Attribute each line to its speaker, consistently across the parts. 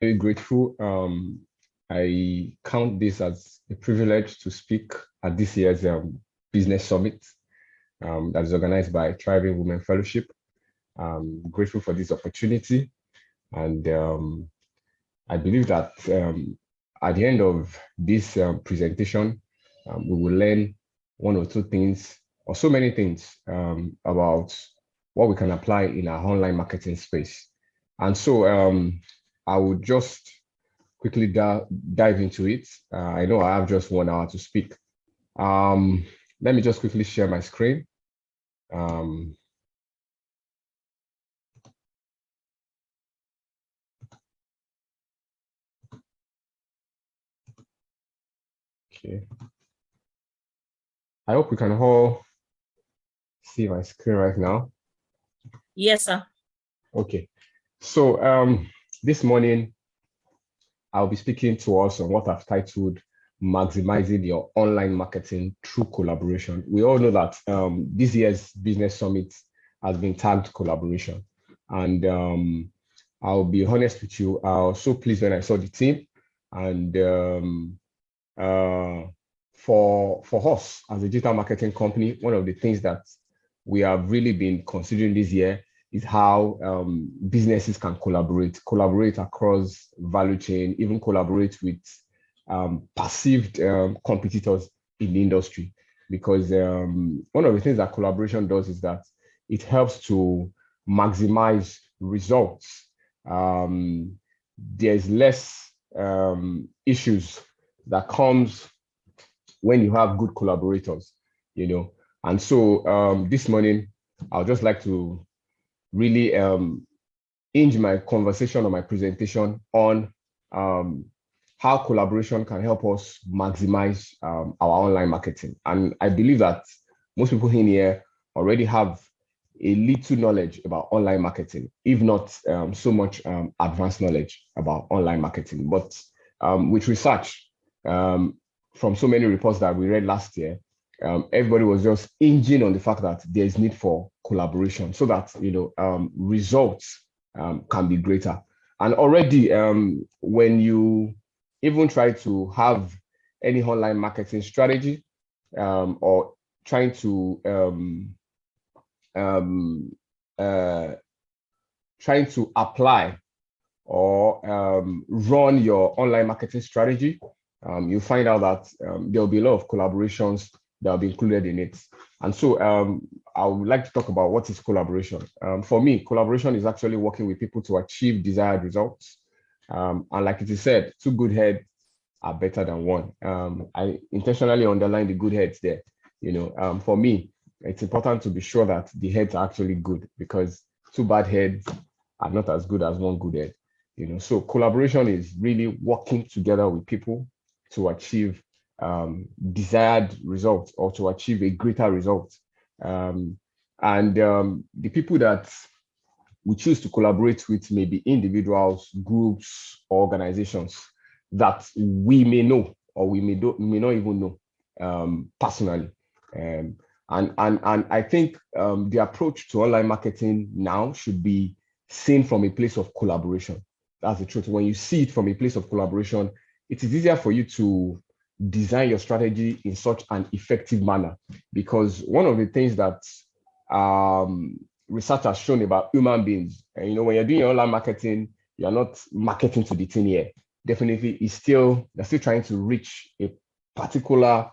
Speaker 1: Very grateful. I count this as a privilege to speak at this year's business summit that is organized by Thriving Women Fellowship. I'm grateful for this opportunity, and I believe that at the end of this presentation, we will learn one or two things, or so many things about what we can apply in our online marketing space. And so I would just quickly dive into it. I know I have just 1 hour to speak. Let me just quickly share my screen. Okay. I hope we can all see my screen right now.
Speaker 2: Yes, sir.
Speaker 1: Okay. So this morning, I'll be speaking to us on what I've titled Maximizing Your Online Marketing Through Collaboration. We all know that this year's Business Summit has been tagged collaboration. And I'll be honest with you, I was so pleased when I saw the team. And for us as a digital marketing company, one of the things that we have really been considering this year is how businesses can collaborate across value chain, even collaborate with perceived competitors in the industry. Because one of the things that collaboration does is that it helps to maximize results. There's less issues that comes when you have good collaborators, And so this morning, I'd just like to really hinge my conversation or my presentation on how collaboration can help us maximize our online marketing. And I believe that most people in here already have a little knowledge about online marketing, if not so much advanced knowledge about online marketing. But with research from so many reports that we read last year, everybody was just hinging on the fact that there is need for collaboration so that results can be greater. And already when you even try to have any online marketing strategy or trying to apply or run your online marketing strategy, you find out that there will be a lot of collaborations that will be included in it. And so I would like to talk about what is collaboration. For me, collaboration is actually working with people to achieve desired results. And like it is said, two good heads are better than one. I intentionally underline the good heads there. For me, it's important to be sure that the heads are actually good, because two bad heads are not as good as one good head. So collaboration is really working together with people to achieve desired results or to achieve a greater result. And the people that we choose to collaborate with may be individuals, groups, or organizations that we may know or we may not even know personally. And I think the approach to online marketing now should be seen from a place of collaboration. That's the truth. When you see it from a place of collaboration, it is easier for you to design your strategy in such an effective manner. Because one of the things that research has shown about human beings, and when you're doing your online marketing, you're not marketing to the thin air. Definitely, they're still trying to reach a particular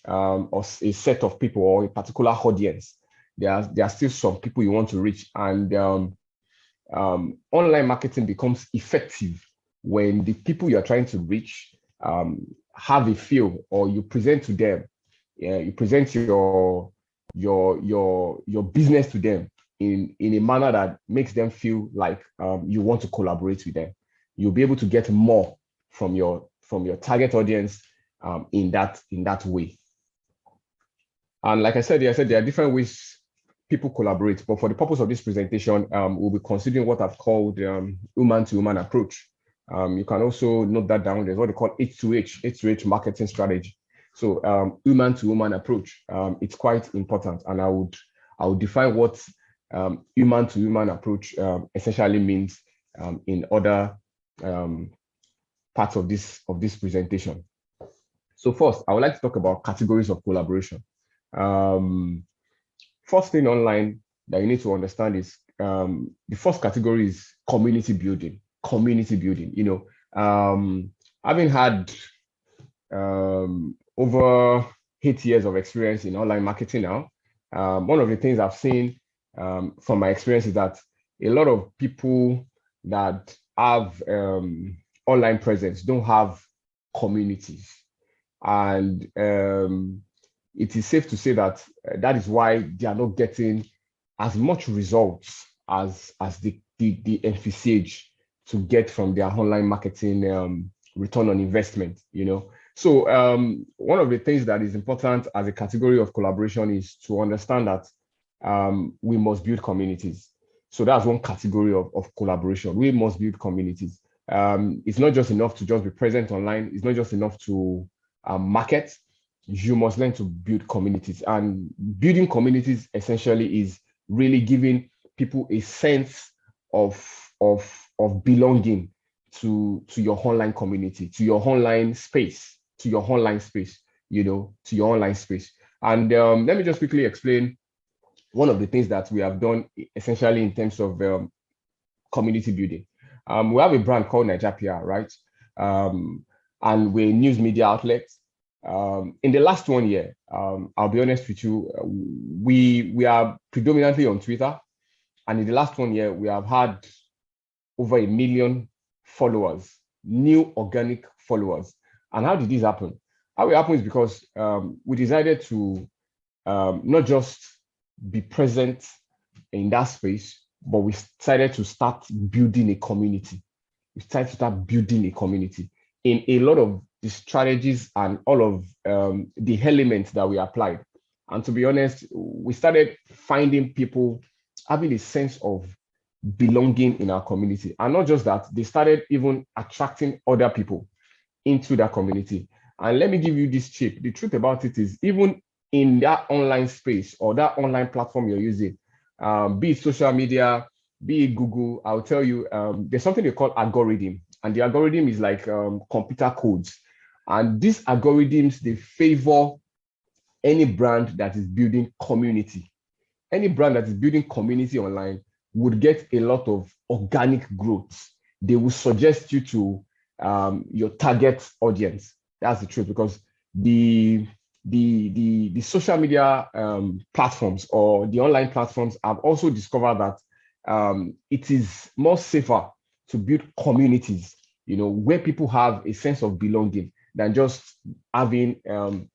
Speaker 1: or a set of people or a particular audience. There are still some people you want to reach, and online marketing becomes effective when the people you're trying to reach have a feel, or you present to them, you present your business to them in a manner that makes them feel like you want to collaborate with them. You'll be able to get more from your target audience in that way. And like I said, there are different ways people collaborate, but for the purpose of this presentation, we'll be considering what I've called human-to-human approach. You can also note that down. There's what they call H2H marketing strategy. So human-to-human approach, it's quite important, and I would define what human-to-human approach essentially means in other parts of this presentation. So first, I would like to talk about categories of collaboration. First thing online that you need to understand is the first category is community building. Community building. Having had over 8 years of experience in online marketing now, one of the things I've seen from my experience is that a lot of people that have online presence don't have communities. And it is safe to say that that is why they are not getting as much results as the envisage to get from their online marketing return on investment, So one of the things that is important as a category of collaboration is to understand that we must build communities. So that's one category of collaboration. We must build communities. It's not just enough to just be present online. It's not just enough to market. You must learn to build communities. And building communities essentially is really giving people a sense of belonging to your online community, to your online space, to your online space. And let me just quickly explain one of the things that we have done essentially in terms of community building. We have a brand called Naija PR, right? And we're a news media outlet. In the last 1 year, I'll be honest with you, we are predominantly on Twitter. And in the last 1 year, we have had over 1 million followers, new organic followers. And how did this happen? How it happened is because we decided to not just be present in that space, but we decided to start building a community. We started to start building a community in a lot of the strategies and all of the elements that we applied. And to be honest, we started finding people having a sense of belonging in our community. And not just that, they started even attracting other people into that community. And let me give you this tip. The truth about it is, even in that online space or that online platform you're using, be it social media, be it Google, I'll tell you, there's something they call algorithm. And the algorithm is like computer codes. And these algorithms, they favor any brand that is building community. Any brand that is building community online would get a lot of organic growth. They will suggest you to your target audience. That's the truth, because the social media platforms or the online platforms have also discovered that it is more safer to build communities, where people have a sense of belonging than just having an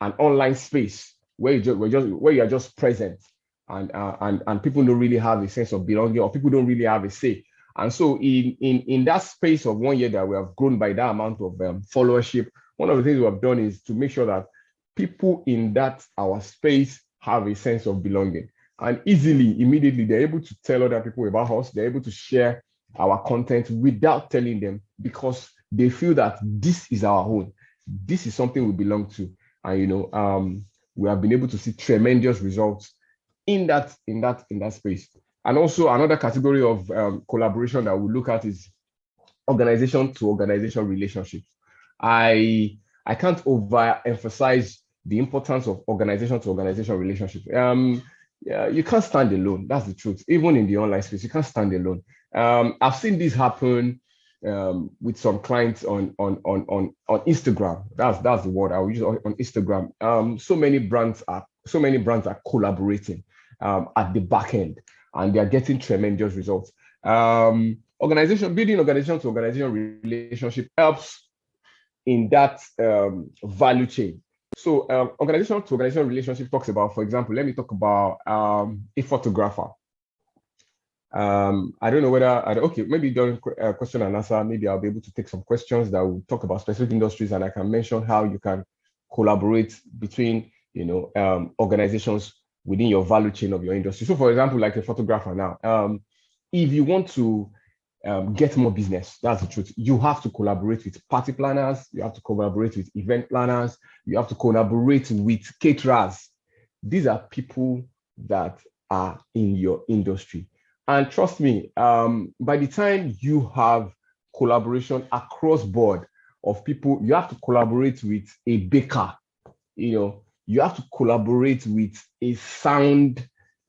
Speaker 1: online space where you are just present and people don't really have a sense of belonging, or people don't really have a say. And so in that space of 1 year that we have grown by that amount of followership, one of the things we have done is to make sure that people in that our space have a sense of belonging. And immediately, they're able to tell other people about us. They're able to share our content without telling them, because they feel that this is our own. This is something we belong to. And, we have been able to see tremendous results in that space. And also another category of collaboration that we look at is organization to organization relationships. I can't overemphasize the importance of organization to organization relationships. You can't stand alone. That's the truth. Even in the online space, you can't stand alone. I've seen this happen with some clients on Instagram. That's the word I will use on Instagram. So many brands are collaborating at the back end, and they are getting tremendous results. Building organization to organization relationship helps in that value chain. So organization to organization relationship talks about, for example, let me talk about a photographer. I don't know whether, maybe during question and answer, maybe I'll be able to take some questions that will talk about specific industries, and I can mention how you can collaborate between, organizations within your value chain of your industry. So for example, like a photographer now, if you want to get more business, that's the truth, you have to collaborate with party planners, you have to collaborate with event planners, you have to collaborate with caterers. These are people that are in your industry. And trust me, by the time you have collaboration across board of people, you have to collaborate with a baker, you have to collaborate with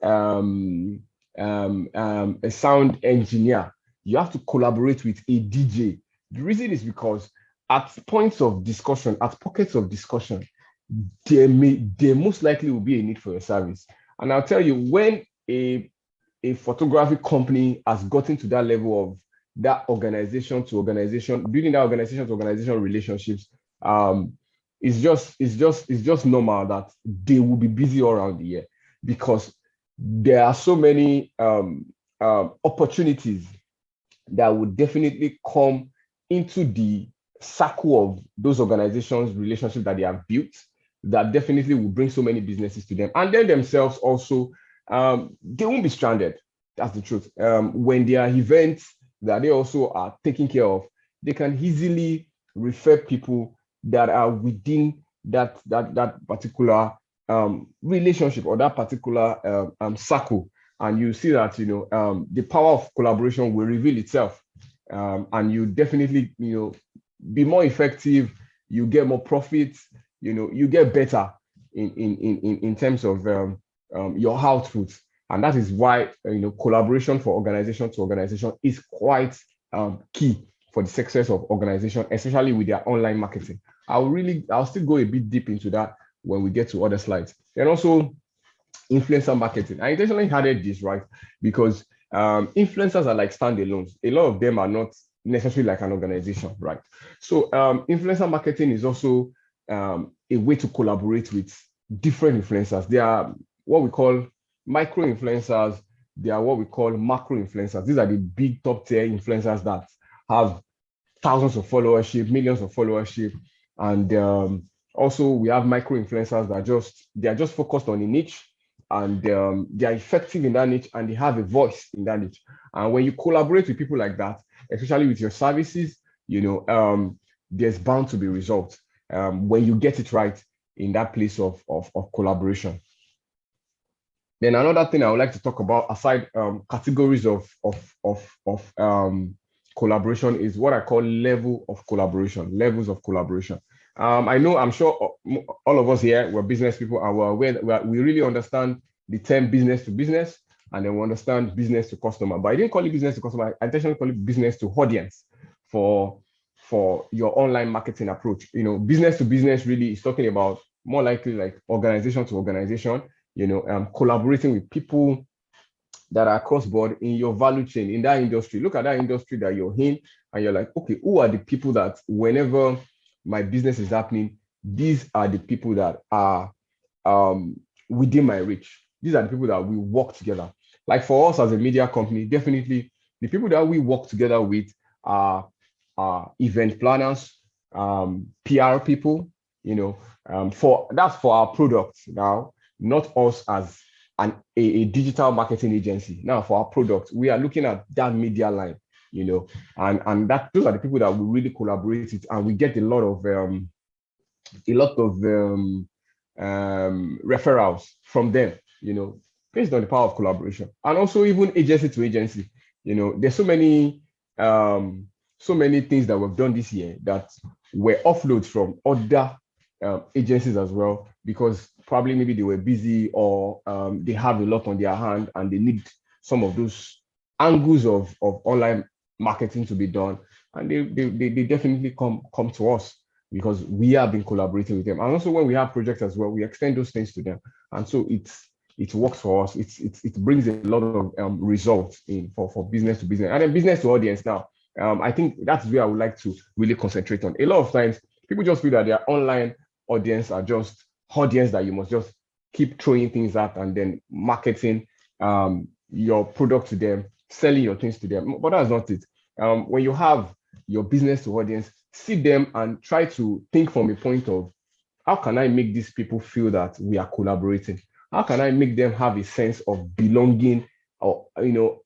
Speaker 1: um, a sound engineer. You have to collaborate with a DJ. The reason is because at points of discussion, at pockets of discussion, there most likely will be a need for your service. And I'll tell you, when a photography company has gotten to that level of that organization to organization, building that organization to organization relationships, it's just normal that they will be busy all around the year because there are so many opportunities that would definitely come into the circle of those organizations relationships that they have built that definitely will bring so many businesses to them, and then themselves also, they won't be stranded. That's the truth. When there are events that they also are taking care of, they can easily refer people that are within that particular relationship or that particular circle, and you see that the power of collaboration will reveal itself, and you definitely be more effective. You get more profits. You get better in terms of your output, and that is why collaboration for organization to organization is quite key for the success of organization, especially with their online marketing. I'll still go a bit deep into that when we get to other slides. And also influencer marketing. I intentionally added this, right? Because influencers are like standalones. A lot of them are not necessarily like an organization, right? So influencer marketing is also a way to collaborate with different influencers. They are what we call micro influencers. They are what we call macro influencers. These are the big top tier influencers that have thousands of followership, millions of followership. And also we have micro influencers that they are just focused on a niche, and they are effective in that niche, and they have a voice in that niche. And when you collaborate with people like that, especially with your services, there's bound to be results when you get it right in that place of collaboration. Then another thing I would like to talk about, aside categories of collaboration, is what I call levels of collaboration. I'm sure all of us here, we're business people, and we're aware we really understand the term business to business, and then we understand business to customer. But I didn't call it business to customer. I intentionally call it business to audience for your online marketing approach. Business to business really is talking about more likely like organization to organization, collaborating with people that are cross board in your value chain in that industry. Look at that industry that you're in, and you're like, okay, who are the people that whenever my business is happening, these are the people that are within my reach. These are the people that we work together. Like for us as a media company, definitely the people that we work together with are event planners, PR people, that's for our products now, not us as a digital marketing agency. Now for our products, we are looking at that media line, and that those are the people that we really collaborate with, and we get a lot of referrals from them, based on the power of collaboration. And also even agency to agency, there's so many things that we've done this year that were offloads from other agencies as well, because probably maybe they were busy, or they have a lot on their hand and they need some of those angles of online marketing to be done, and they definitely come to us because we have been collaborating with them. And also when we have projects as well, we extend those things to them, and so it works for us. It brings a lot of results in for business to business, and then business to audience. Now I think that's where I would like to really concentrate on. A lot of times people just feel that their online audience are just audience that you must just keep throwing things at and then marketing your product to them, selling your things to them. But that's not it. When you have your business to audience, see them and try to think from a point of, how can I make these people feel that we are collaborating? How can I make them have a sense of belonging, or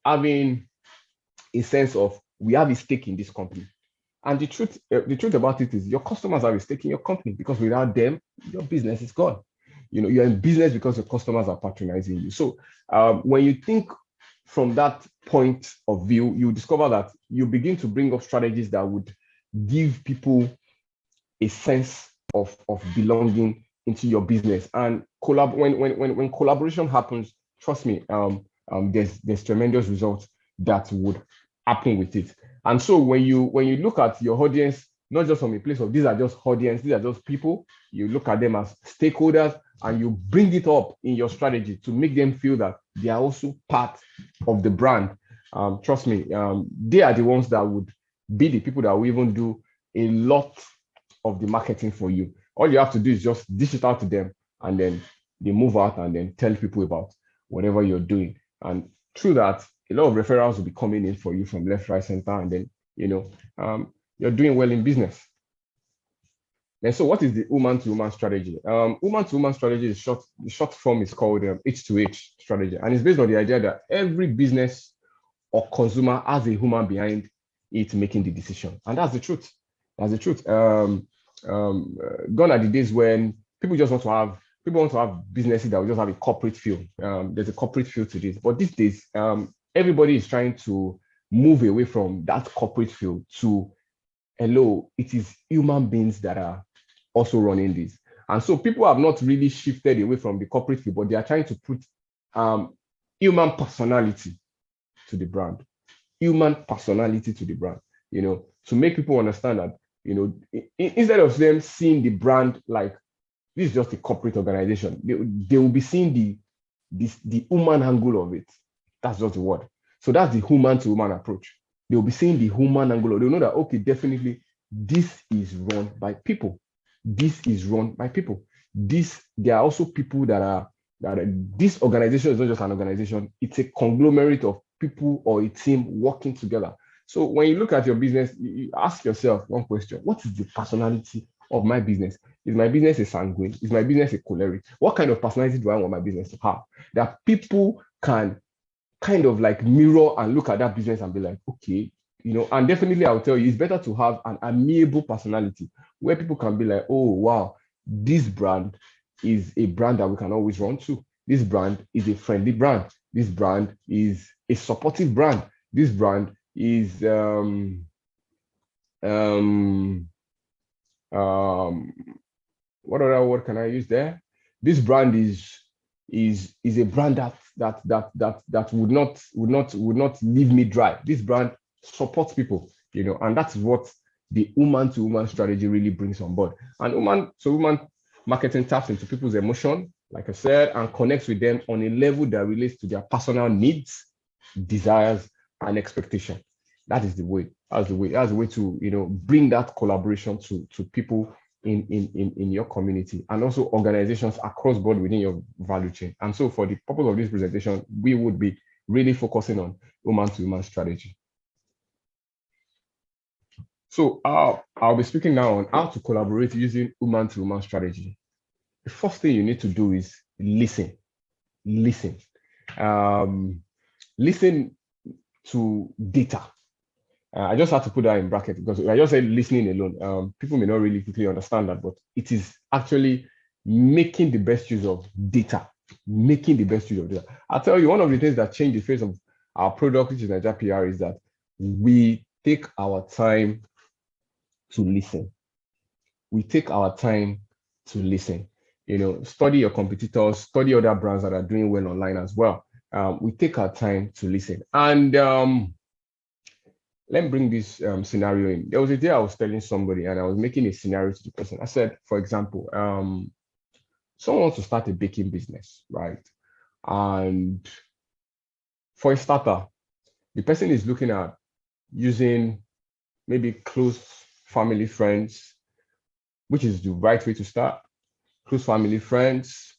Speaker 1: having a sense of, we have a stake in this company? And the truth about it is, your customers have a stake in your company, because without them, your business is gone. You're in business because your customers are patronizing you. So when you think from that point of view, you discover that you begin to bring up strategies that would give people a sense of belonging into your business. And when collaboration happens, trust me, there's tremendous results that would happen with it. And so when you look at your audience, not just from a place of these are just audience, these are just people, you look at them as stakeholders and you bring it up in your strategy to make them feel that they are also part of the brand. Trust me, they are the ones that would be the people that will even do a lot of the marketing for you. All you have to do is just dish it out to them, and then they move out and then tell people about whatever you're doing. And through that, a lot of referrals will be coming in for you from left, right, center, and then you're doing well in business. And so, what is the woman to woman strategy? Woman to woman strategy is short. The short form is called H to H strategy, and it's based on the idea that every business or consumer has a human behind it making the decision, and that's the truth. That's the truth. Gone are the days when people want to have businesses that will just have a corporate feel. There's a corporate feel to this, but these days, everybody is trying to move away from that corporate feel to, hello, it is human beings that are also running this. And so people have not really shifted away from the corporate feel, but they are trying to put human personality to the brand. Human personality to the brand, to make people understand that, instead of them seeing the brand like this is just a corporate organization, they will be seeing the human angle of it. That's just the word. So that's the human to human approach. They'll be seeing the human angle. They'll know that, okay, definitely this is run by people. This is run by people. There are also people this organization is not just an organization, it's a conglomerate of people or a team working together. So when you look at your business, you ask yourself one question: what is the personality of my business? Is my business a sanguine? Is my business a choleric? What kind of personality do I want my business to have? That people can kind of like mirror and look at that business and be like, okay, and definitely I'll tell you, it's better to have an amiable personality where people can be like, oh, wow, this brand is a brand that we can always run to. This brand is a friendly brand. This brand is a supportive brand. This brand is what other word can I use there? This brand is a brand that would not leave me dry. This brand supports people, and that's what the woman to woman strategy really brings on board. And woman to woman marketing taps into people's emotion, like I said, and connects with them on a level that relates to their personal needs, desires, and expectation. That is the way. That's the way to bring that collaboration to people in your community, and also organizations across board within your value chain. And so for the purpose of this presentation, we would be really focusing on woman to woman strategy. So I'll be speaking now on how to collaborate using woman to woman strategy. The first thing you need to do is listen. Listen to data. I just had to put that in bracket because I just said listening alone. People may not really quickly understand that, but it is actually making the best use of data. Making the best use of data. I'll tell you, one of the things that changed the face of our product, which is Naija PR, is that we take our time to listen. We take our time to listen. Study your competitors, study other brands that are doing well online as well. We take our time to listen. And let me bring this scenario in. There was a day I was telling somebody and I was making a scenario to the person. I said, for example, someone wants to start a baking business, right? And for a starter, the person is looking at using maybe close family friends, which is the right way to start. Close family friends,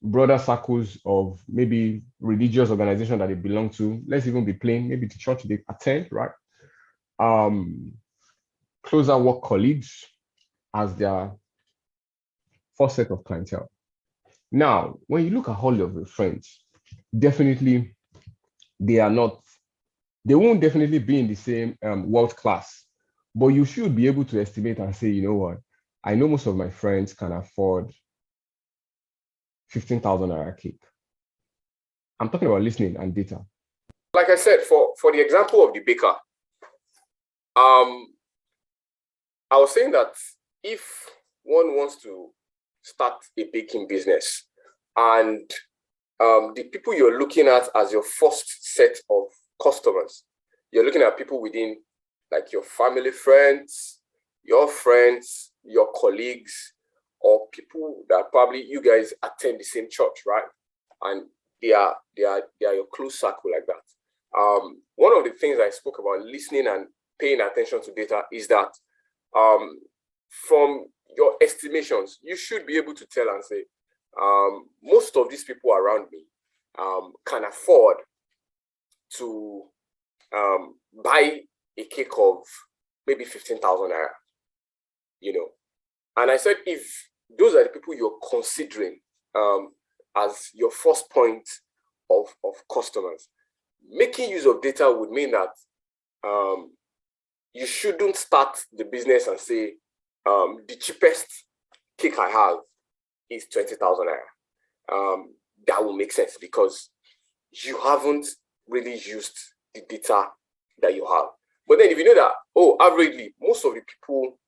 Speaker 1: broader circles of maybe religious organization that they belong to. Let's even be plain, maybe the church they attend, right? Closer work colleagues as their first set of clientele. Now, when you look at all of your friends, definitely they won't definitely be in the same world class, but you should be able to estimate and say, you know what, I know most of my friends can afford 15,000 naira cake. I'm talking about listening and data.
Speaker 3: Like I said, for the example of the baker, I was saying that if one wants to start a baking business and the people you're looking at as your first set of customers, you're looking at people within like your family, friends, your colleagues, or people that probably you guys attend the same church, right? And they are your close circle like that. One of the things I spoke about listening and paying attention to data is that from your estimations, you should be able to tell and say, most of these people around me can afford to buy a cake of maybe 15,000 naira, And I said, if those are the people you're considering as your first point of customers, making use of data would mean that you shouldn't start the business and say, the cheapest cake I have is 20,000 naira. That will make sense because you haven't really used the data that you have. But then if you know that, averagely, most of the people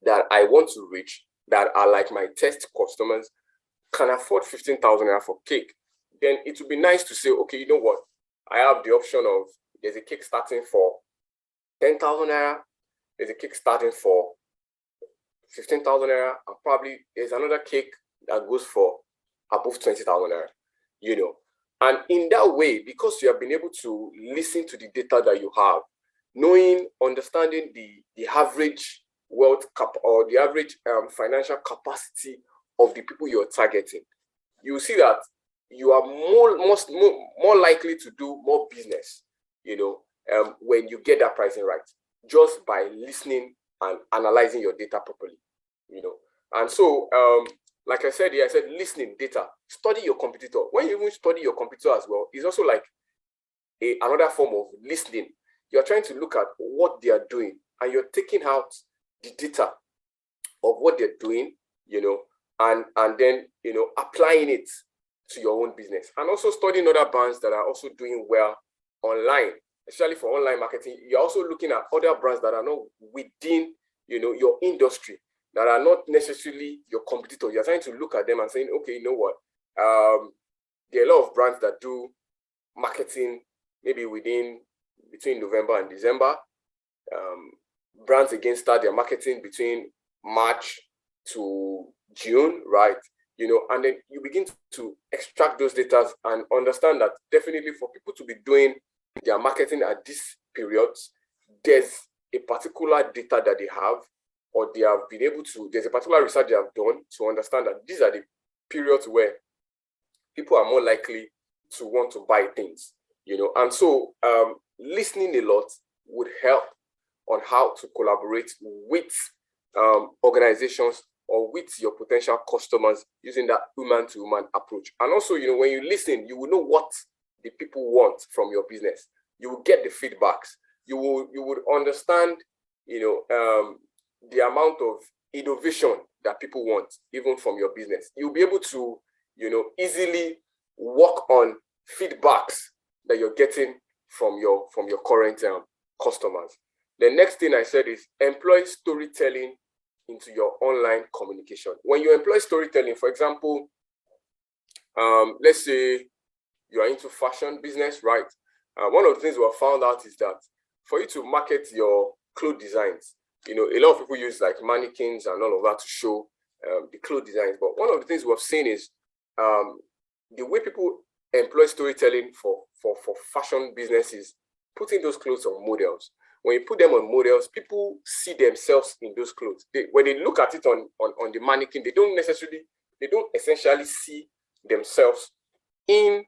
Speaker 3: that I want to reach that are like my test customers can afford 15,000 naira for cake, then it would be nice to say, okay, you know what? I have the option of, there's a cake starting for 10,000 naira, there's a cake starting for 15,000 naira, and probably there's another cake that goes for above 20,000 naira, And in that way, because you have been able to listen to the data that you have, understanding the average wealth cap or the average financial capacity of the people you're targeting, you see that you are more likely to do more business, when you get that pricing right, just by listening and analyzing your data properly, And so, like I said, listening, data, study your competitor. When you even study your competitor as well, it's also like another form of listening. You're trying to look at what they are doing, and you're taking out the data of what they're doing, and then, applying it to your own business. And also studying other brands that are also doing well online, especially for online marketing. You're also looking at other brands that are not within, your industry, that are not necessarily your competitor. You're trying to look at them and saying, okay, you know what? There are a lot of brands that do marketing maybe between November and December. Brands again start their marketing between March to June, right? And then you begin to extract those data and understand that definitely for people to be doing their marketing at these periods, there's a particular data that they have, or they have been able to, there's a particular research they have done to understand that these are the periods where people are more likely to want to buy things, And so listening a lot would help on how to collaborate with organizations or with your potential customers using that human-to-human approach. And also, when you listen, you will know what the people want from your business. You will get the feedbacks. You would understand, the amount of innovation that people want, even from your business. You'll be able to, easily work on feedbacks that you're getting from your current customers. The next thing I said is employ storytelling into your online communication. When you employ storytelling, for example, let's say you are into fashion business, right? One of the things we have found out is that for you to market your clothes designs, a lot of people use like mannequins and all of that to show the clothes designs. But one of the things we have seen is the way people employ storytelling for fashion businesses, putting those clothes on models. When you put them on models, people see themselves in those clothes. When they look at it on the mannequin, they don't essentially see themselves in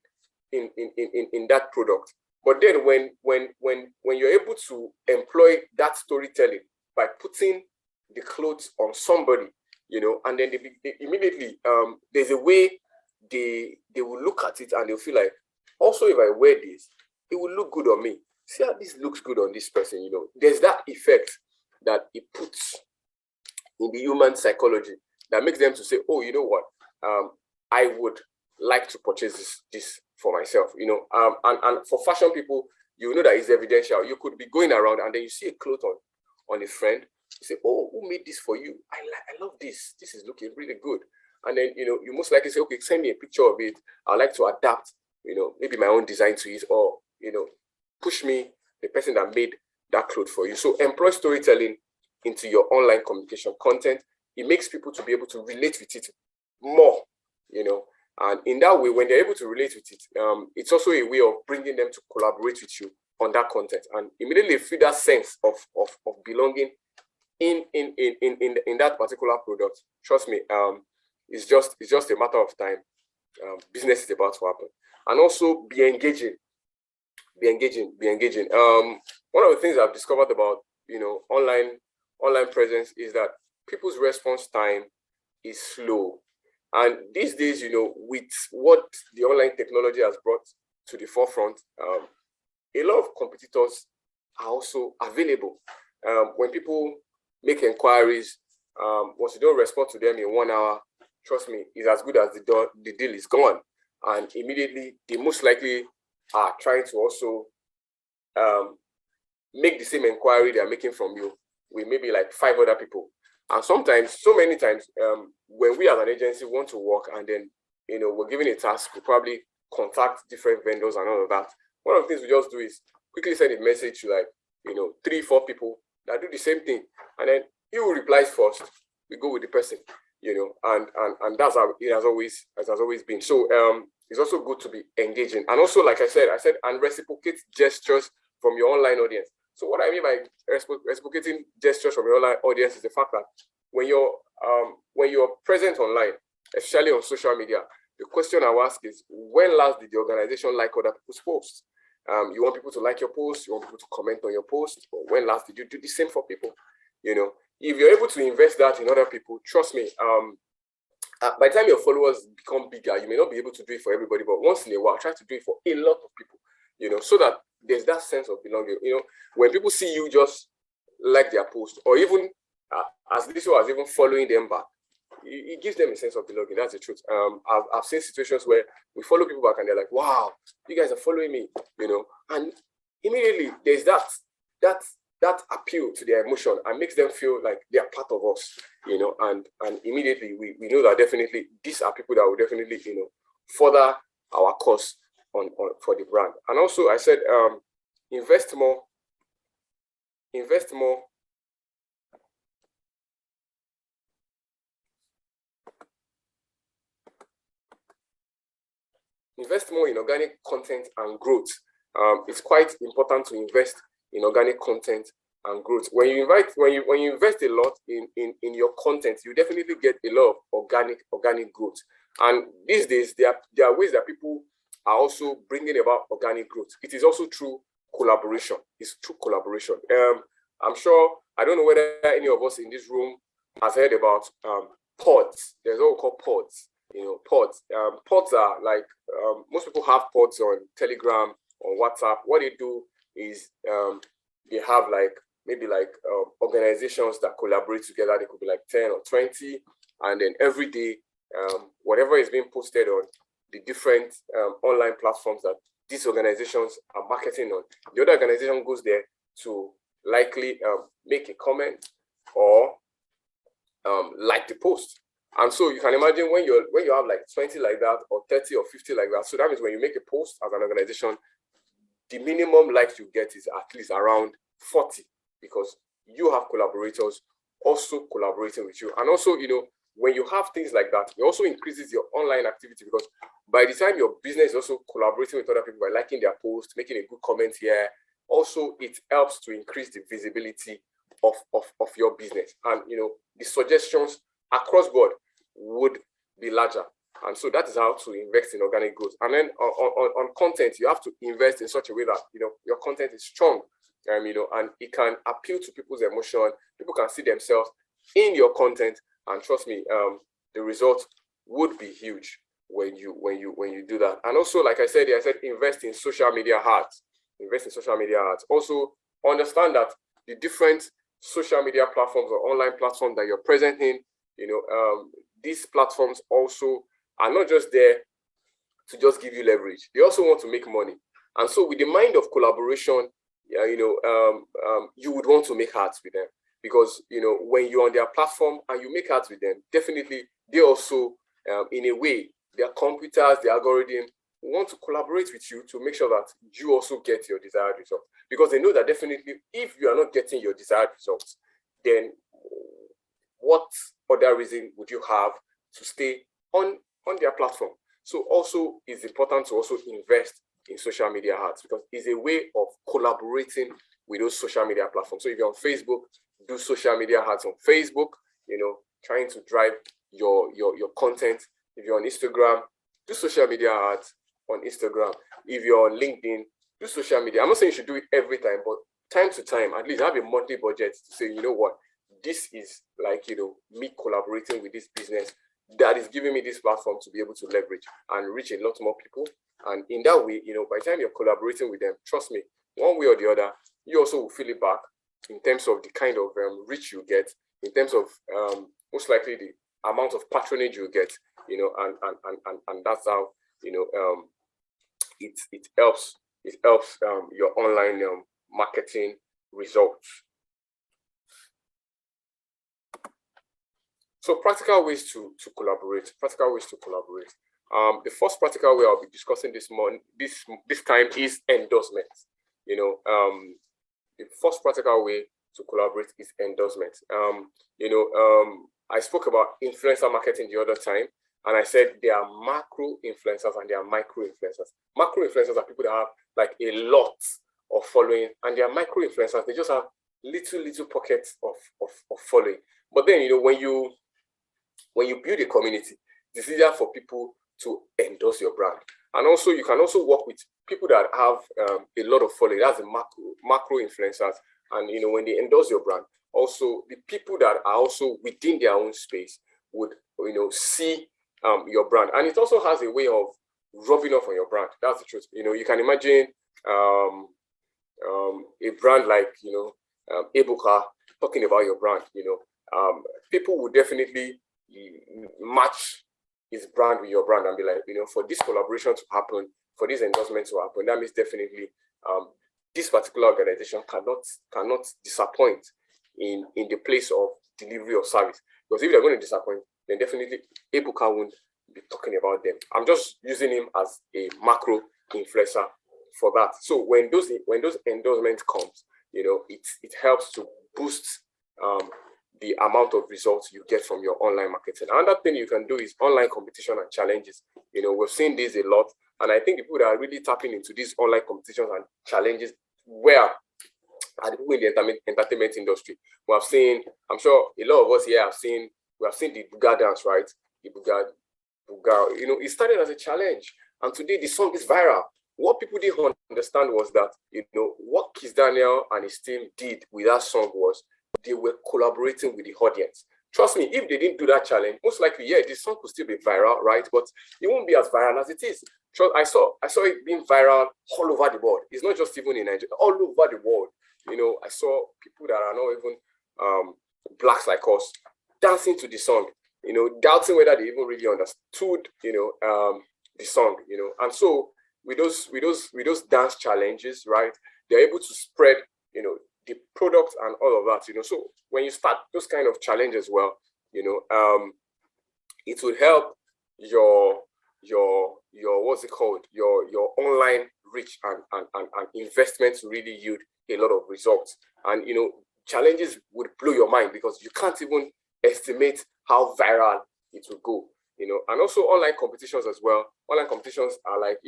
Speaker 3: that product. But then when you're able to employ that storytelling by putting the clothes on somebody, and then they immediately there's a way they will look at it and they'll feel like, also if I wear this, it will look good on me. See how this looks good on this person, There's that effect that it puts in the human psychology that makes them to say, oh, you know what? I would like to purchase this for myself, and for fashion people, you know that it's evidential. You could be going around and then you see a cloth on a friend, you say, oh, who made this for you? I love this. This is looking really good. And then, you most likely say, okay, send me a picture of it. I'd like to adapt, maybe my own design to it, or, push me the person that made that cloth for you. So employ storytelling into your online communication content. It makes people to be able to relate with it more, and in that way, when they're able to relate with it, it's also a way of bringing them to collaborate with you on that content, and immediately feel that sense of belonging in that particular product. Trust me, it's just a matter of time. Business is about to happen. And also be engaging. One of the things I've discovered about online presence is that people's response time is slow. And these days, with what the online technology has brought to the forefront, a lot of competitors are also available. When people make inquiries, once you don't respond to them in 1 hour, trust me, it's as good as the deal is gone. And immediately, they most likely are trying to also make the same inquiry they are making from you with maybe like 5 other people. And sometimes, so many times, when we as an agency want to work and then, we're given a task, we probably contact different vendors and all of that. One of the things we just do is quickly send a message to 3, 4 people that do the same thing. And then he will reply first. We go with the person, and that's how it has always been. So it's also good to be engaging. And also, like I said, and reciprocate gestures from your online audience. So what I mean by reciprocating gestures from your online audience is the fact that when you're present online, especially on social media, the question I ask is, when last did the organization like other people's posts? You want people to like your post, you want people to comment on your post, or when last did you do the same for people? If you're able to invest that in other people, trust me, by the time your followers become bigger, you may not be able to do it for everybody, but once in a while, try to do it for a lot of people, so that there's that sense of belonging. When people see you just like their post, or even as little as even following them back, it gives them a sense of belonging. That's the truth. I've seen situations where we follow people back and they're like, wow, you guys are following me, and immediately there's that appeal to their emotion and makes them feel like they are part of us, and immediately we know that definitely these are people that will definitely, further our cause on for the brand. And also I said, invest more. Invest more in organic content and growth. It's quite important to invest in organic content and growth. When you invest a lot in your content, you definitely get a lot of organic growth. And these days, there are ways that people are also bringing about organic growth. It is also through collaboration. It's through collaboration. I'm sure, I don't know whether any of us in this room has heard about pods. There's what we call pods. Pods. Pods are like, most people have pods on Telegram, on WhatsApp. What they do is they have maybe organizations that collaborate together. They could be like 10 or 20, and then every day, whatever is being posted on the different online platforms that these organizations are marketing on, the other organization goes there to likely make a comment or like the post. And so you can imagine when you have like 20 like that, or 30 or 50 like that. So that means when you make a post as an organization, the minimum likes you get is at least around 40, because you have collaborators also collaborating with you. And also, when you have things like that, it also increases your online activity, because by the time your business is also collaborating with other people by liking their post, making a good comment here, also it helps to increase the visibility of your business. And the suggestions across board would be larger. And so that is how to invest in organic growth. And then on content, you have to invest in such a way that your content is strong, and it can appeal to people's emotion. People can see themselves in your content, and trust me, the result would be huge when you do that. And also, like I said, invest in social media ads. Invest in social media ads. Also, understand that the different social media platforms or online platforms that you're present in, these platforms also are not just there to just give you leverage. They also want to make money. And so with the mind of collaboration, you would want to make ads with them, because, when you're on their platform and you make ads with them, definitely they also, in a way, their computers, the algorithm want to collaborate with you to make sure that you also get your desired result, because they know that definitely if you are not getting your desired results, then what other reason would you have to stay on their platform? So also it's important to also invest in social media ads, because it's a way of collaborating with those social media platforms. So if you're on Facebook, do social media ads on Facebook, trying to drive your content. If you're on Instagram, do social media ads on Instagram. If you're on LinkedIn, do social media. I'm not saying you should do it every time, but time to time, at least have a monthly budget to say, you know what, this is like, me collaborating with this business that is giving me this platform to be able to leverage and reach a lot more people. And in that way, by the time you're collaborating with them, trust me, one way or the other, you also will feel it back in terms of the kind of reach you get, in terms of most likely the amount of patronage you get, and that's how, it helps your online marketing results. So practical ways to collaborate. The first practical way I'll be discussing this time is endorsement. The first practical way to collaborate is endorsement. I spoke about influencer marketing the other time, and I said there are macro influencers and there are micro influencers. Macro influencers are people that have like a lot of following, and there are micro influencers, they just have little pockets of following. But then, when you build a community, it's easier for people to endorse your brand. And also, you can also work with people that have a lot of following. That's the macro influencers. And, when they endorse your brand, also the people that are also within their own space would, see your brand. And it also has a way of rubbing off on your brand. That's the truth. You can imagine a brand like, Ebuka talking about your brand, people would definitely match his brand with your brand and be like, for this collaboration to happen, for this endorsement to happen, that means definitely this particular organization cannot disappoint in the place of delivery of service. Because if they're going to disappoint, then definitely Ebuka won't be talking about them. I'm just using him as a macro influencer for that. So when those endorsements comes, it helps to boost the amount of results you get from your online marketing. Another thing you can do is online competition and challenges. We've seen this a lot, and I think the people that are really tapping into these online competitions and challenges, where are the people in the entertainment industry? We have seen, I'm sure a lot of us here we have seen the Buga dance, right? The Buga, it started as a challenge, and today the song is viral. What people didn't understand was that, what Kiss Daniel and his team did with that song was they were collaborating with the audience. Trust me, if they didn't do that challenge, most likely, yeah, this song could still be viral, right? But it won't be as viral as it is. I saw it being viral all over the world. It's not just even in Nigeria, all over the world. I saw people that are not even blacks like us dancing to the song, doubting whether they even really understood, the song, And so with those dance challenges, right, they're able to spread, the product and all of that, So when you start those kind of challenges, well, it will help your what's it called, your online reach and investment to really yield a lot of results. And challenges would blow your mind because you can't even estimate how viral it will go. And also online competitions as well. Online competitions are like,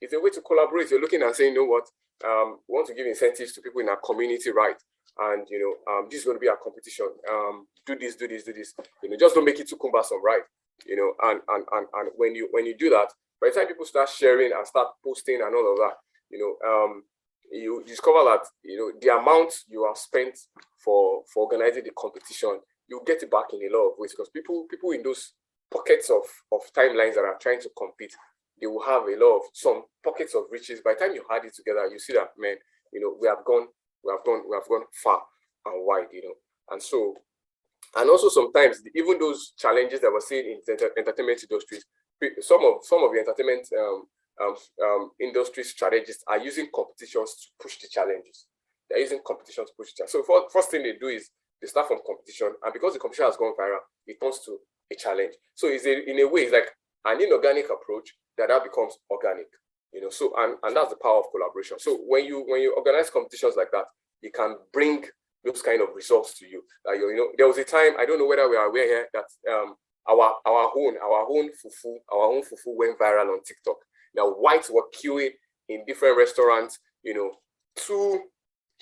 Speaker 3: it's a way to collaborate. You're looking and saying, what, we want to give incentives to people in our community, right? And, this is going to be our competition. Do this. Just don't make it too cumbersome, right? And when you do that, by the time people start sharing and start posting and all of that, you discover that, the amount you have spent for organizing the competition, you get it back in a lot of ways, because people in those pockets of timelines that are trying to compete, they will have some pockets of riches. By the time you add it together, you see that, man, we have gone far and wide, And so, and also sometimes even those challenges that we're seeing in the entertainment industries, some of the entertainment industry strategists are using competitions to push the challenges. They're using competition to push the challenge. So first thing they do is they start from competition, and because the competition has gone viral, it turns to a challenge. So in a way, it's like an inorganic approach that becomes organic. So and that's the power of collaboration. So when you organize competitions like that, it can bring those kind of results to you. There was a time, I don't know whether we are aware here, that our own fufu went viral on TikTok. Now whites were queuing in different restaurants, to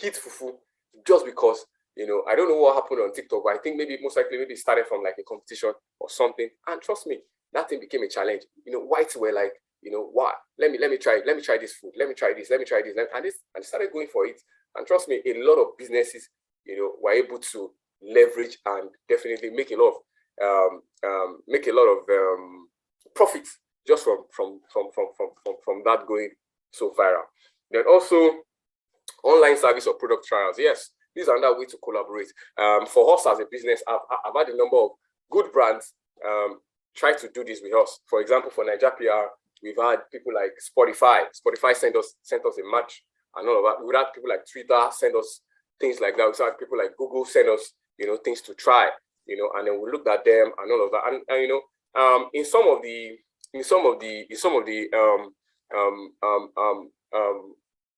Speaker 3: eat fufu just because, I don't know what happened on TikTok, but I think most likely it started from like a competition or something. And trust me, that thing became a challenge. Whites were like, what? Let me try this food. Let me try this. And they started going for it. And trust me, a lot of businesses, were able to leverage and definitely make a lot of profits just from that going so viral. Then also online service or product trials. Yes, this is another way to collaborate. For us as a business, I've had a number of good brands try to do this with us. For example, for Naija PR, we've had people like Spotify. Spotify sent us a match and all of that. We've had people like Twitter send us things like that. We've had people like Google send us, things to try, and then we looked at them and all of that. And in some of the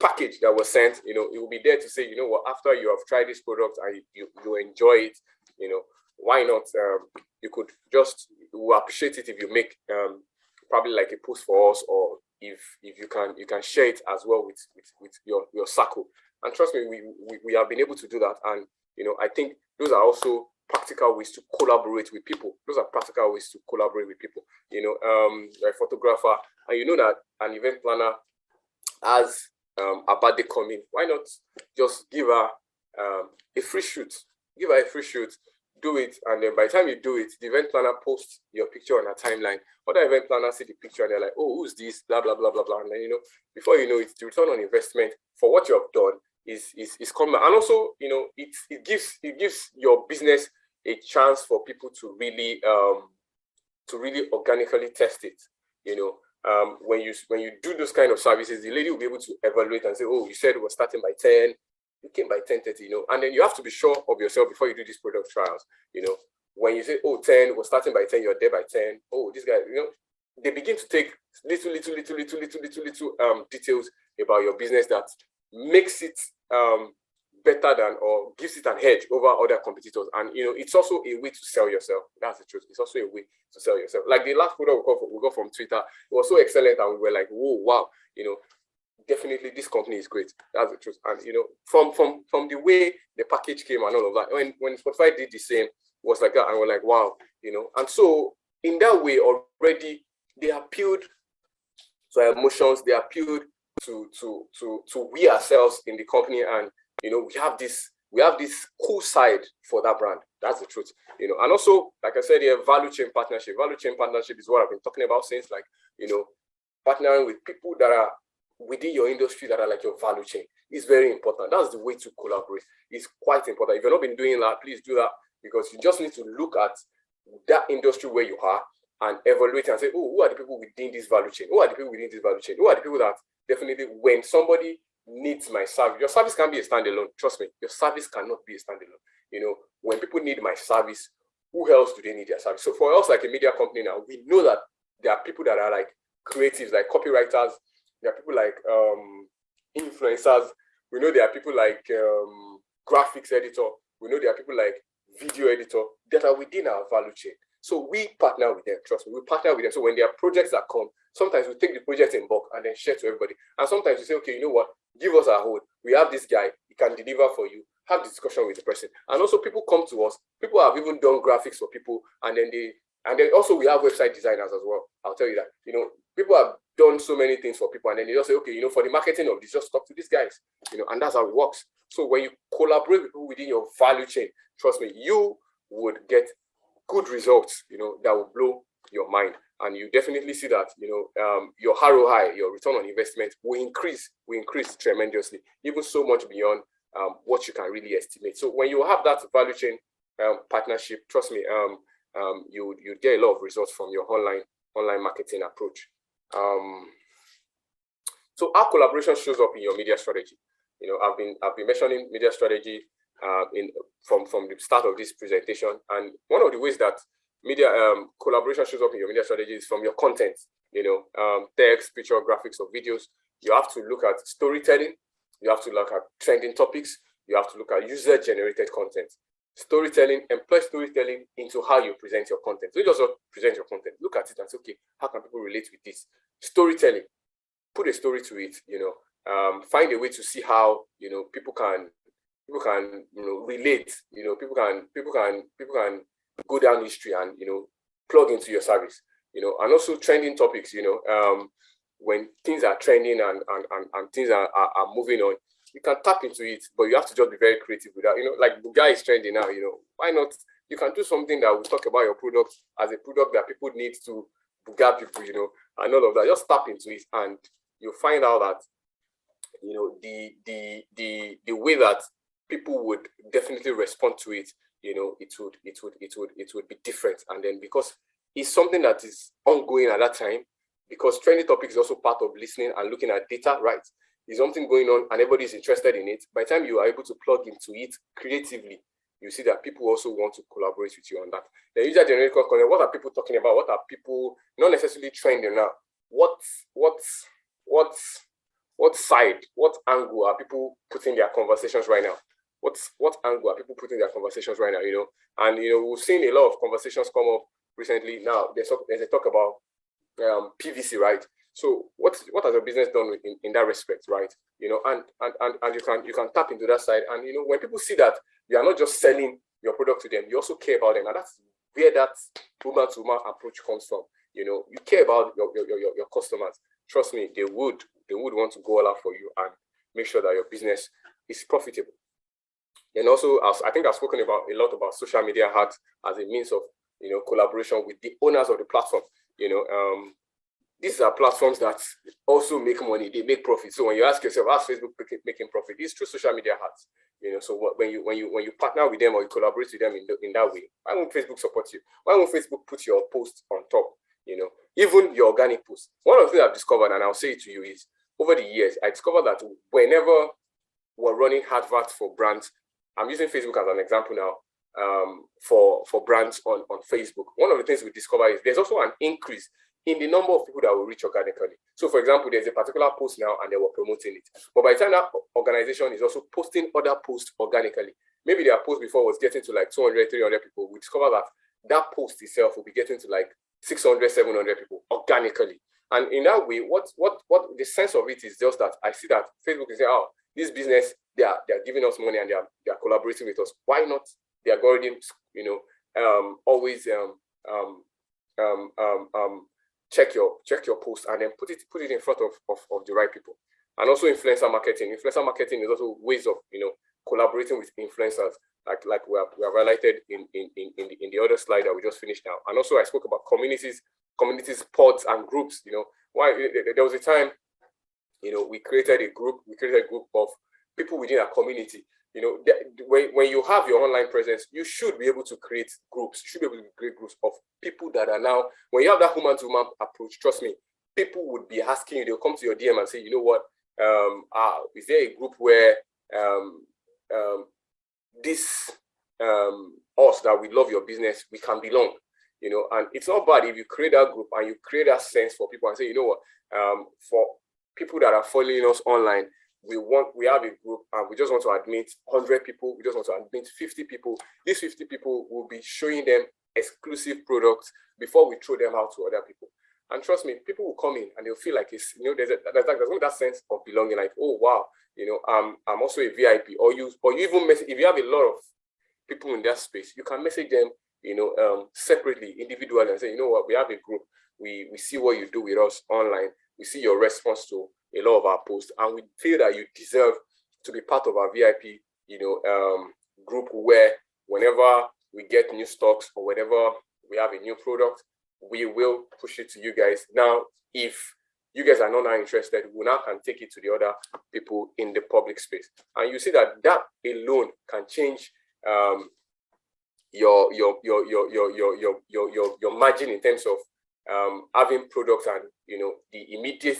Speaker 3: package that was sent, it will be there to say, what, after you have tried this product and you enjoy it, why not? We'll appreciate it if you make probably like a post for us, or if you can share it as well with your circle. And trust me, we have been able to do that. And I think those are also practical ways to collaborate with people. A photographer, and that an event planner has a birthday coming. Why not just give her a free shoot? Give her a free shoot. Do it, and then by the time you do it, the event planner posts your picture on a timeline. Other event planners see the picture and they're like, "Oh, who's this?" Blah blah blah blah blah. And then before you know it, the return on investment for what you have done is coming. And also, it gives your business a chance for people to really organically test it. When you do those kind of services, the lady will be able to evaluate and say, "Oh, you said we're starting by 10. You came by 10:30, and then you have to be sure of yourself before you do these product trials. When you say, oh, 10, we're starting by 10, you're there by 10. Oh, this guy, they begin to take little details about your business that makes it better than, or gives it an edge over other competitors. And it's also a way to sell yourself. That's the truth. It's also a way to sell yourself. Like the last product we got from Twitter, it was so excellent, and we were like, whoa, wow, definitely this company is great. That's the truth. And from the way the package came and all of that, when Spotify did the same, it was like that, and we're like, wow, and so in that way already they appealed to our emotions, they appealed to we ourselves in the company, and we have this cool side for that brand. That's the truth. And also, like I said here, value chain partnership. Value chain partnership is what I've been talking about since, like, partnering with people that are within your industry that are like your value chain is very important. That's the way to collaborate. It's quite important. If you've not been doing that, please do that, because you just need to look at that industry where you are and evaluate and say, oh, who are the people within this value chain? Who are the people within this value chain? Who are the people that definitely, when somebody needs my service, your service can't be a standalone. Trust me, your service cannot be a standalone. When people need my service, who else do they need their service? So for us, like a media company now, we know that there are people that are like creatives, like copywriters. There are people like influencers. We know there are people like graphics editor. We know there are people like video editor that are within our value chain. So we partner with them. Trust me, we partner with them. So when there are projects that come, sometimes we take the project in bulk and then share to everybody. And sometimes we say, okay, you know what? Give us our hold. We have this guy. He can deliver for you. Have the discussion with the person. And also people come to us. People have even done graphics for people. And then also we have website designers as well. I'll tell you that. People have done so many things for people, and then they just say, okay, for the marketing of this, just talk to these guys, and that's how it works. So when you collaborate with people within your value chain, trust me, you would get good results, that will blow your mind. And you definitely see that, your ROI, your return on investment will increase tremendously, even so much beyond what you can really estimate. So when you have that value chain partnership, trust me, you get a lot of results from your online online marketing approach. So how collaboration shows up in your media strategy. I've been mentioning media strategy from the start of this presentation, and one of the ways that media collaboration shows up in your media strategy is from your content. Text, picture, graphics, or videos. You have to look at storytelling. You have to look at trending topics. You have to look at user-generated content. Storytelling, employ storytelling into how you present your content. So you just present your content. Look at it and say, okay, how can people relate with this? Storytelling, put a story to it. Find a way to see how people can relate. People can go down history and plug into your service. And also trending topics. When things are trending and things are moving on, you can tap into it, but you have to just be very creative with that. Like the guy is trending now, why not? You can do something that will talk about your product as a product that people need to get people, and all of that. Just tap into it, and you'll find out that, the way that people would definitely respond to it, it would be different. And then because it's something that is ongoing at that time, because trending topic is also part of listening and looking at data, right? There's something going on and everybody is interested in it. By the time you are able to plug into it creatively, you see that people also want to collaborate with you on that. The user-generated content, what are people talking about? What are people not necessarily trending now? What side, what angle are people putting their conversations right now? What angle are people putting their conversations right now? And we've seen a lot of conversations come up recently. Now there's a talk about PVC, right? So what has your business done in that respect, right? And you can tap into that side. And when people see that you are not just selling your product to them, you also care about them, and that's where that woman-to-woman approach comes from. You care about your customers. Trust me, they would want to go all out for you and make sure that your business is profitable. And also, I think I've spoken about a lot about social media ads as a means of collaboration with the owners of the platform. These are platforms that also make money, they make profit. So when you ask yourself, how's Facebook making profit? It's through social media ads. So when you partner with them or you collaborate with them in that way, why won't Facebook support you? Why won't Facebook put your post on top? Even your organic post. One of the things I've discovered, and I'll say it to you, is over the years, I discovered that whenever we're running adverts for brands, I'm using Facebook as an example now, for brands on Facebook. One of the things we discover is there's also an increase in the number of people that will reach organically. So for example, there's a particular post now and they were promoting it. But by the time that organization is also posting other posts organically, maybe their post before was getting to like 200, 300 people, we discover that post itself will be getting to like 600, 700 people organically. And in that way, what the sense of it is just that I see that Facebook is saying, oh, this business, they are giving us money and they are collaborating with us. Why not? The algorithms, always check your post and then put it in front of the right people. And also influencer marketing. Influencer marketing is also ways of collaborating with influencers, like we have highlighted in the other slide that we just finished now. And also I spoke about communities, pods and groups. Why there was a time, we created a group of people within a community. When you have your online presence, you should be able to create groups. You should be able to create groups of people that are now, when you have that human-to-human approach, trust me, people would be asking you, they'll come to your DM and say, you know what, is there a group where us that we love your business, we can belong, and it's not bad if you create that group and you create that sense for people and say, you know what, for people that are following us online, we have a group and we just want to admit 100 people, we just want to admit 50 people. These 50 people will be showing them exclusive products before we throw them out to other people. And trust me, people will come in and they'll feel like it's, there's that sense of belonging, like, oh wow, I'm also a VIP. Or you even message, if you have a lot of people in that space, you can message them, separately, individually, and say, you know what, we have a group, we see what you do with us online, we see your response to a lot of our posts, and we feel that you deserve to be part of our VIP, group, where whenever we get new stocks or whenever we have a new product, we will push it to you guys. Now, if you guys are not now interested, we now can take it to the other people in the public space, and you see that alone can change your margin in terms of having products and the immediate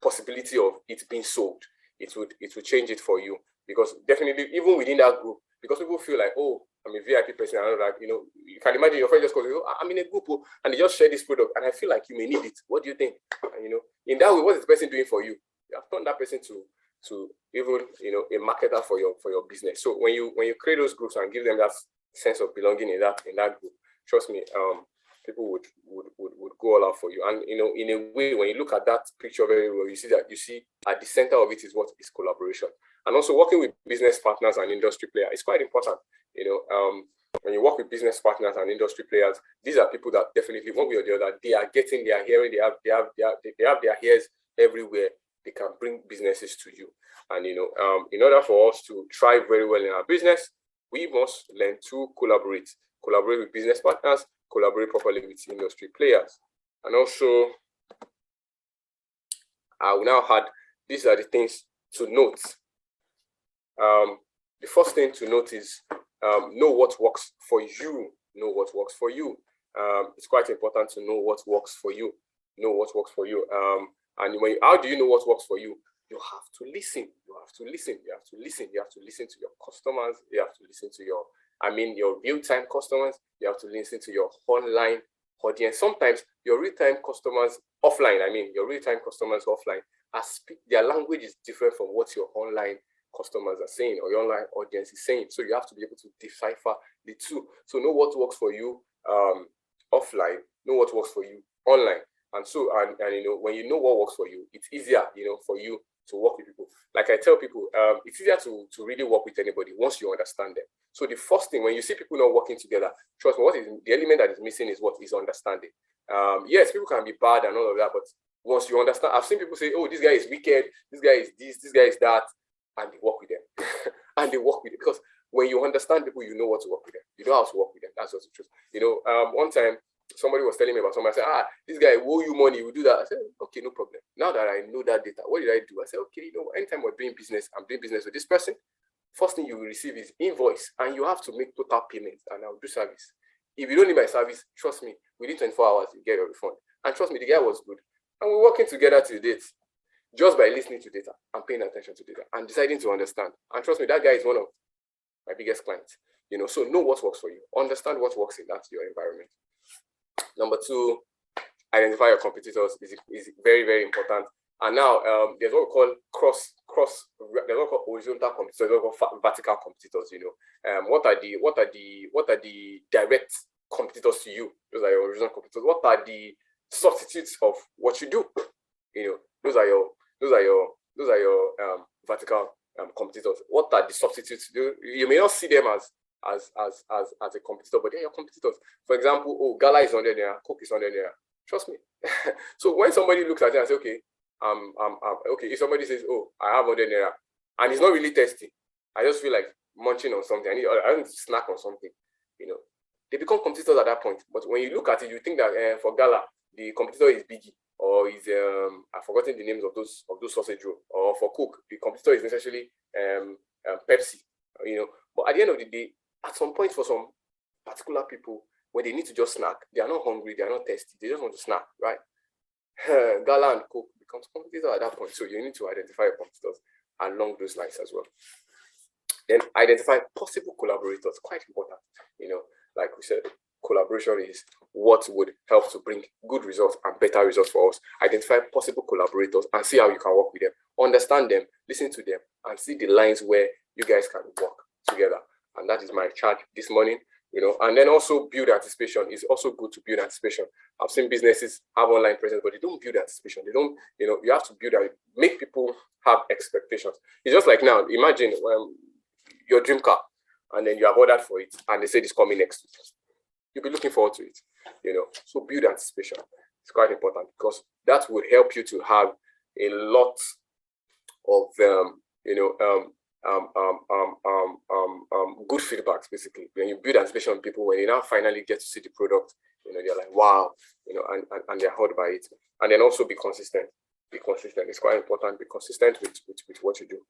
Speaker 3: possibility of it being sold, it would change it for you. Because definitely, even within that group, because people feel like, oh, I'm a VIP person, I know that, you can imagine your friend just goes, oh, I'm in a group, and they just share this product, and I feel like you may need it. What do you think? And, in that way, what is the person doing for you? You have turned that person to even, a marketer for your business. So when you create those groups and give them that sense of belonging in that group, trust me, people would go all out for you. And in a way, when you look at that picture very well, you see at the center of it is what is collaboration. And also working with business partners and industry players is quite important. When you work with business partners and industry players, these are people that definitely, one way or the other, they are hearing, they have their ears everywhere. They can bring businesses to you. And in order for us to thrive very well in our business, we must learn to collaborate with business partners, collaborate properly with industry players. And also, I will now add, these are the things to note. The first thing to note is know what works for you. Know what works for you. It's quite important to know what works for you. Know what works for you. And how do you know what works for you? You have to listen. You have to listen. You have to listen. You have to listen to your customers. You have to listen to your real-time customers. You have to listen to your online audience. Sometimes your real-time customers offline, your real-time customers offline, their language is different from what your online customers are saying or your online audience is saying. So you have to be able to decipher the two. So know what works for you offline, know what works for you online. And so, and when you know what works for you, it's easier, for you to work with people. Like I tell people, it's easier to really work with anybody once you understand them. So the first thing, when you see people not working together, trust me, the element that is missing is what is understanding. Yes, people can be bad and all of that, but once you understand, I've seen people say, oh, this guy is wicked, this guy is this guy is that, and they work with them. And they work with it. Because when you understand people, you know what to work with them. You know how to work with them. That's just the truth. One time, somebody was telling me about somebody. I said, this guy owe you money, we do that. I said, okay, no problem. Now that I know that data, what did I do? I said, okay, anytime we're doing business, I'm doing business with this person, first thing you will receive is invoice, and you have to make total payments, and I'll do service. If you don't need my service, trust me, within 24 hours, you get your refund. And trust me, the guy was good. And we're working together to date, just by listening to data and paying attention to data and deciding to understand. And trust me, that guy is one of my biggest clients. So know what works for you. Understand what works in your environment. Number two, identify your competitors is very, very important. And now there's what we call there's what we call horizontal competitors, there's what we call vertical competitors. What are the direct competitors to you? Those are your horizontal competitors. What are the substitutes of what you do? Those are your vertical competitors. What are the substitutes? You may not see them as a competitor, but they're your competitors. For example, oh, Gala is 100 naira, Coke is 100 naira. Trust me. So when somebody looks at it and says, okay, okay, if somebody says, oh, I have 100 naira, and it's not really tasty, I just feel like munching on something, I need to snack on something, they become competitors at that point. But when you look at it, you think that for Gala, the competitor is Biggie, or is I've forgotten the names of those sausage roll, or for Coke, the competitor is essentially Pepsi, But at the end of the day, at some point, for some particular people, when they need to just snack, they are not hungry, they are not thirsty, they just want to snack, right? Gala and Coke becomes competitors at that point. So you need to identify your competitors along those lines as well. Then identify possible collaborators, quite important. Like we said, collaboration is what would help to bring good results and better results for us. Identify possible collaborators and see how you can work with them. Understand them, listen to them, and see the lines where you guys can work together. And that is my charge this morning. And then also build anticipation. It's also good to build anticipation. I've seen businesses have online presence, but they don't build anticipation. They don't, you have to build make people have expectations. It's just like now, imagine your dream car, and then you have ordered for it, and they say it's coming next week. You'll be looking forward to it, So build anticipation. It's quite important because that would help you to have a lot of, good feedbacks, basically. When you build anticipation on people, when you now finally get to see the product, they're like, wow, and they're hurt by it. And then also be consistent. Be consistent. It's quite important. Be consistent with what you do.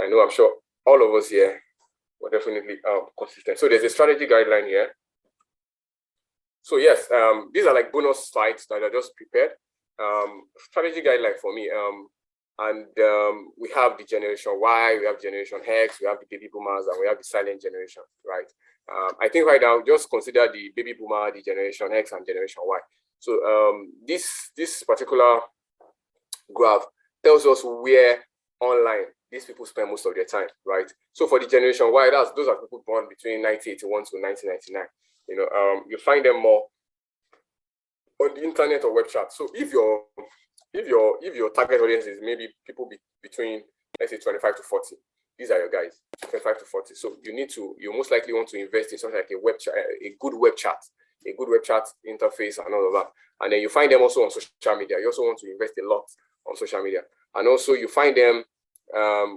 Speaker 3: I know, I'm sure all of us here were definitely consistent. So there's a strategy guideline here. So yes, these are like bonus slides that I just prepared. Strategy guideline for me. We have the Generation Y, we have Generation X, we have the baby boomers, and we have the silent generation, right? I think right now, just consider the baby boomer, the Generation X, and Generation Y. So this particular graph tells us where online these people spend most of their time, right? So for the Generation Y, those are people born between 1981 to 1999. You know, you find them more on the internet or web chat. So if your target audience is maybe people between, let's say, 25 to 40, these are your guys, 25 to 40. So you most likely want to invest in something like a web chat, a good web chat interface and all of that. And then you find them also on social media. You also want to invest a lot on social media. And also you find them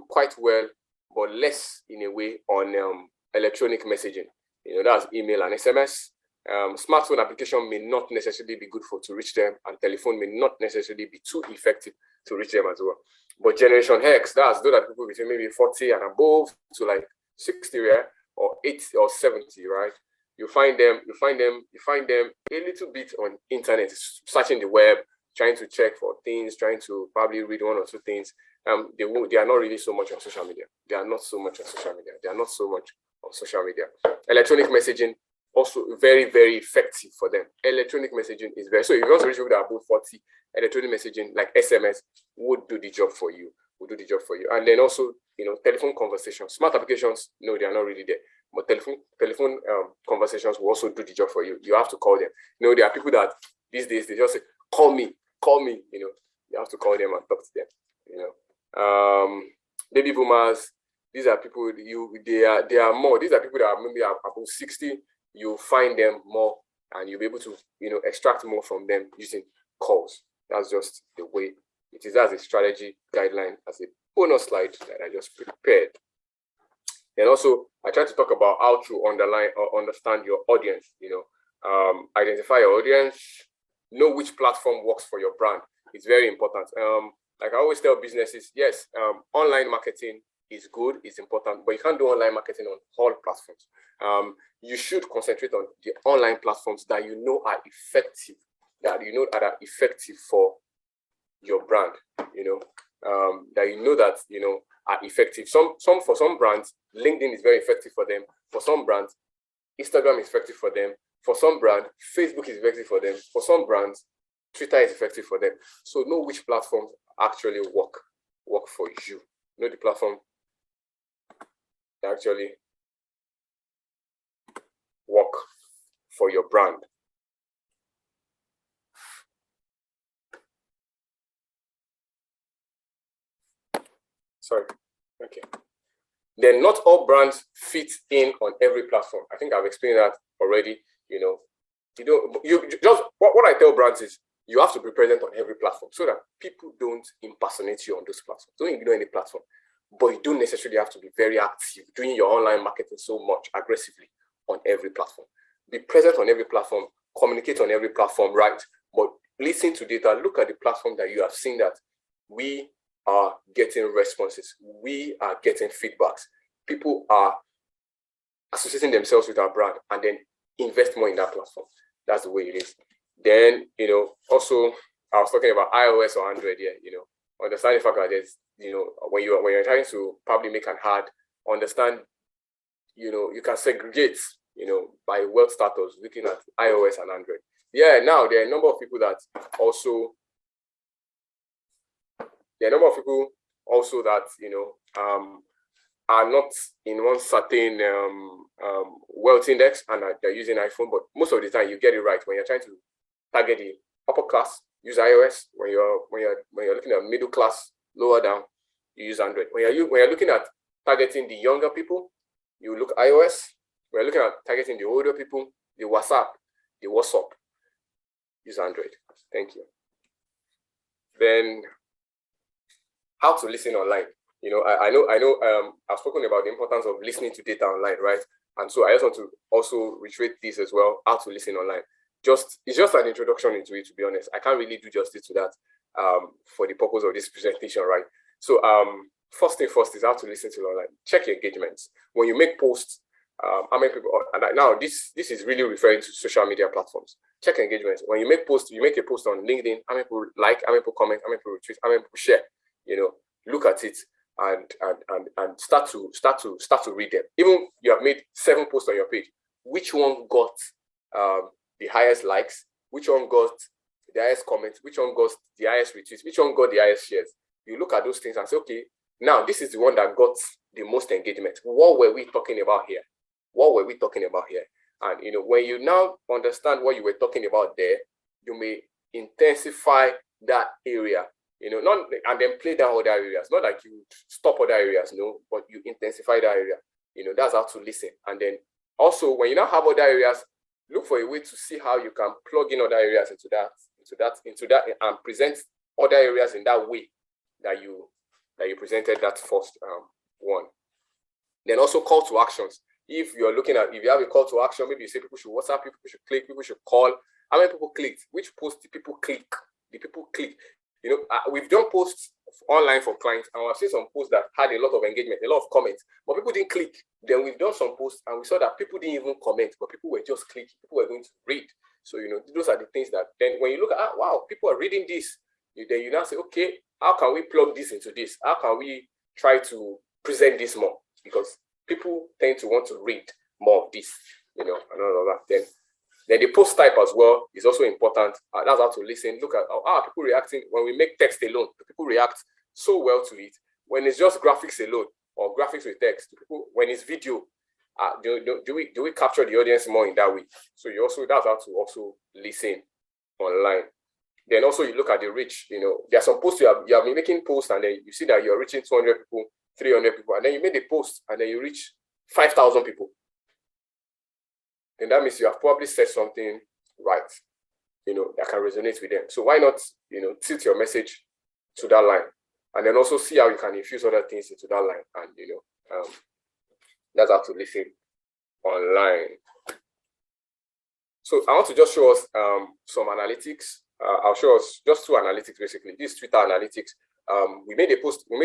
Speaker 3: quite well, but less in a way on electronic messaging. You know, that's email and SMS. Smartphone application may not necessarily be good to reach them, and telephone may not necessarily be too effective to reach them as well. But Generation X, those are people between maybe 40 and above to like 60, yeah, or 80 or 70, right? You find them a little bit on internet, searching the web, trying to check for things, trying to probably read one or two things. They are not really so much on social media. They are not so much on social media. Electronic messaging, also very, very effective for them. Electronic messaging is so if you want to reach people that are above 40, electronic messaging like SMS would do the job for you. And then also, you know, telephone conversations, smart applications, no, they are not really there. But telephone conversations will also do the job for you. You have to call them. You know, there are people that these days they just say, call me. You know, you have to call them and talk to them. You know, baby boomers, these are people they are more. These are people that are maybe above 60. You'll find them more, and you'll be able to, you know, extract more from them using calls. That's just the way it is. As a strategy guideline, as a bonus slide that I just prepared. And also, I try to talk about how to underline or understand your audience. You know, identify your audience, know which platform works for your brand. It's very important. Like I always tell businesses, yes, online marketing is good, it's important, but you can't do online marketing on all platforms. You should concentrate on the online platforms that you know are effective, that are effective for your brand. You know, that you know that are effective. For some brands, LinkedIn is very effective for them. For some brands, Instagram is effective for them. For some brands, Facebook is effective for them. For some brands, Twitter is effective for them. So know which platforms actually work for you. Know the platform that actually work for your brand. Sorry. Okay. Then not all brands fit in on every platform. I think I've explained that already. You know, what I tell brands is you have to be present on every platform so that people don't impersonate you on those platforms. Don't ignore any platform, but you don't necessarily have to be very active doing your online marketing so much aggressively on every platform. Be present on every platform, communicate on every platform, right? But listen to data, look at the platform that you have seen that we are getting responses, we are getting feedbacks, people are associating themselves with our brand, and then invest more in that platform. That's the way it is. Then, you know, also I was talking about iOS or Android here, you know, understand the fact that there's, you know, when you're trying to probably make an ad, understand, you know, you can segregate, you know, by wealth status, looking at iOS and Android. Yeah, now there are a number of people that also, you know, are not in one certain wealth index and they're using iPhone, but most of the time you get it right. When you're trying to target the upper class, use iOS. When you're looking at middle class, lower down, you use Android. When you're looking at targeting the younger people, you look iOS. When you're looking at targeting the older people, the WhatsApp, use Android. Thank you. Then how to listen online. You know, I know I've spoken about the importance of listening to data online, right? And so I just want to also reiterate this as well, how to listen online. It's just an introduction into it, to be honest. I can't really do justice to that for the purpose of this presentation, right? So first thing first is how to listen to online. Check your engagements. When you make posts, how many people, and now this is really referring to social media platforms. Check engagement. When you make a post on LinkedIn, how many people like, how many people comment, how many people retweet, how many people share, look at it and start to read them. Even you have made 7 posts on your page, which one got the highest likes, which one got the highest comments, which one got the highest retweets, which one got the highest shares. You look at those things and say, okay, now this is the one that got the most engagement. What were we talking about here? What were we talking about here? And when you now understand what you were talking about there, you may intensify that area, not and then play down other areas. Not like you stop other areas, no, but you intensify that area. That's how to listen. And then also when you now have other areas, look for a way to see how you can plug in other areas into that, and present other areas in that way that you presented that first one. Then also call to actions. If you have a call to action, maybe you say people should WhatsApp, people should click, people should call. How many people clicked? Which post did people click? We've done posts online for clients, and I've seen some posts that had a lot of engagement, a lot of comments, but people didn't click. Then we've done some posts and we saw that people didn't even comment, but people were just clicking, people were going to read. So, those are the things that then when you look at, wow, people are reading this, then you now say, okay, how can we plug this into this? How can we try to present this more? Because people tend to want to read more of this, and all of that. Then the post type as well is also important. That's how to listen. Look at how people reacting when we make text alone. People react so well to it. When it's just graphics alone or graphics with text, people, when it's video, do we capture the audience more in that way? So that's how to also listen online. Then also you look at the reach. There are some posts you have been making posts, and then you see that you're reaching 200 people, 300 people, and then you made a post and then you reach 5,000 people. Then that means you have probably said something right, that can resonate with them. So why not, tilt your message to that line, and then also see how you can infuse other things into that line. And that's how to listen online. So I want to just show us some analytics. I'll show us just 2 analytics basically. This is Twitter analytics. We made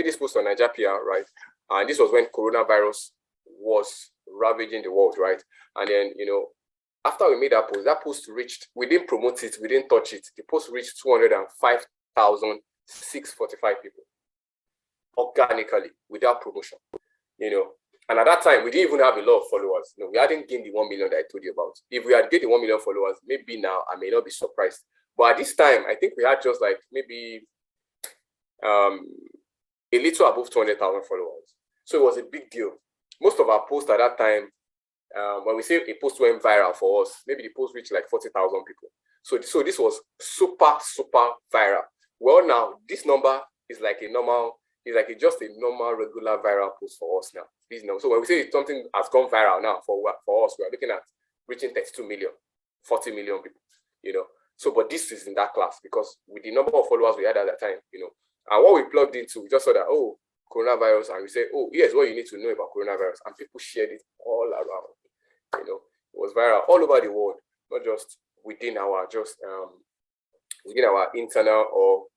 Speaker 3: this post on Nigeria PR, right? And this was when coronavirus was ravaging the world, right? And then, after we made that post reached, we didn't promote it, we didn't touch it. The post reached 205,645 people organically without promotion, And at that time, we didn't even have a lot of followers. We hadn't gained the 1 million that I told you about. If we had gained the 1 million followers, maybe now I may not be surprised. But at this time, I think we had just like maybe a little above 200,000 followers. So it was a big deal. Most of our posts at that time, when we say a post went viral for us, maybe the post reached like 40,000 people. So this was super, super viral. Well, now this number is like just a normal regular viral post for us now. So when we say something has gone viral now for us, we are looking at reaching 32 million, 40 million people, So, but this is in that class because with the number of followers we had at that time, and what we plugged into, we just saw that, oh, coronavirus, and we say, oh, here's what you need to know about coronavirus, and people shared it all around. It was viral all over the world, not just within our internal or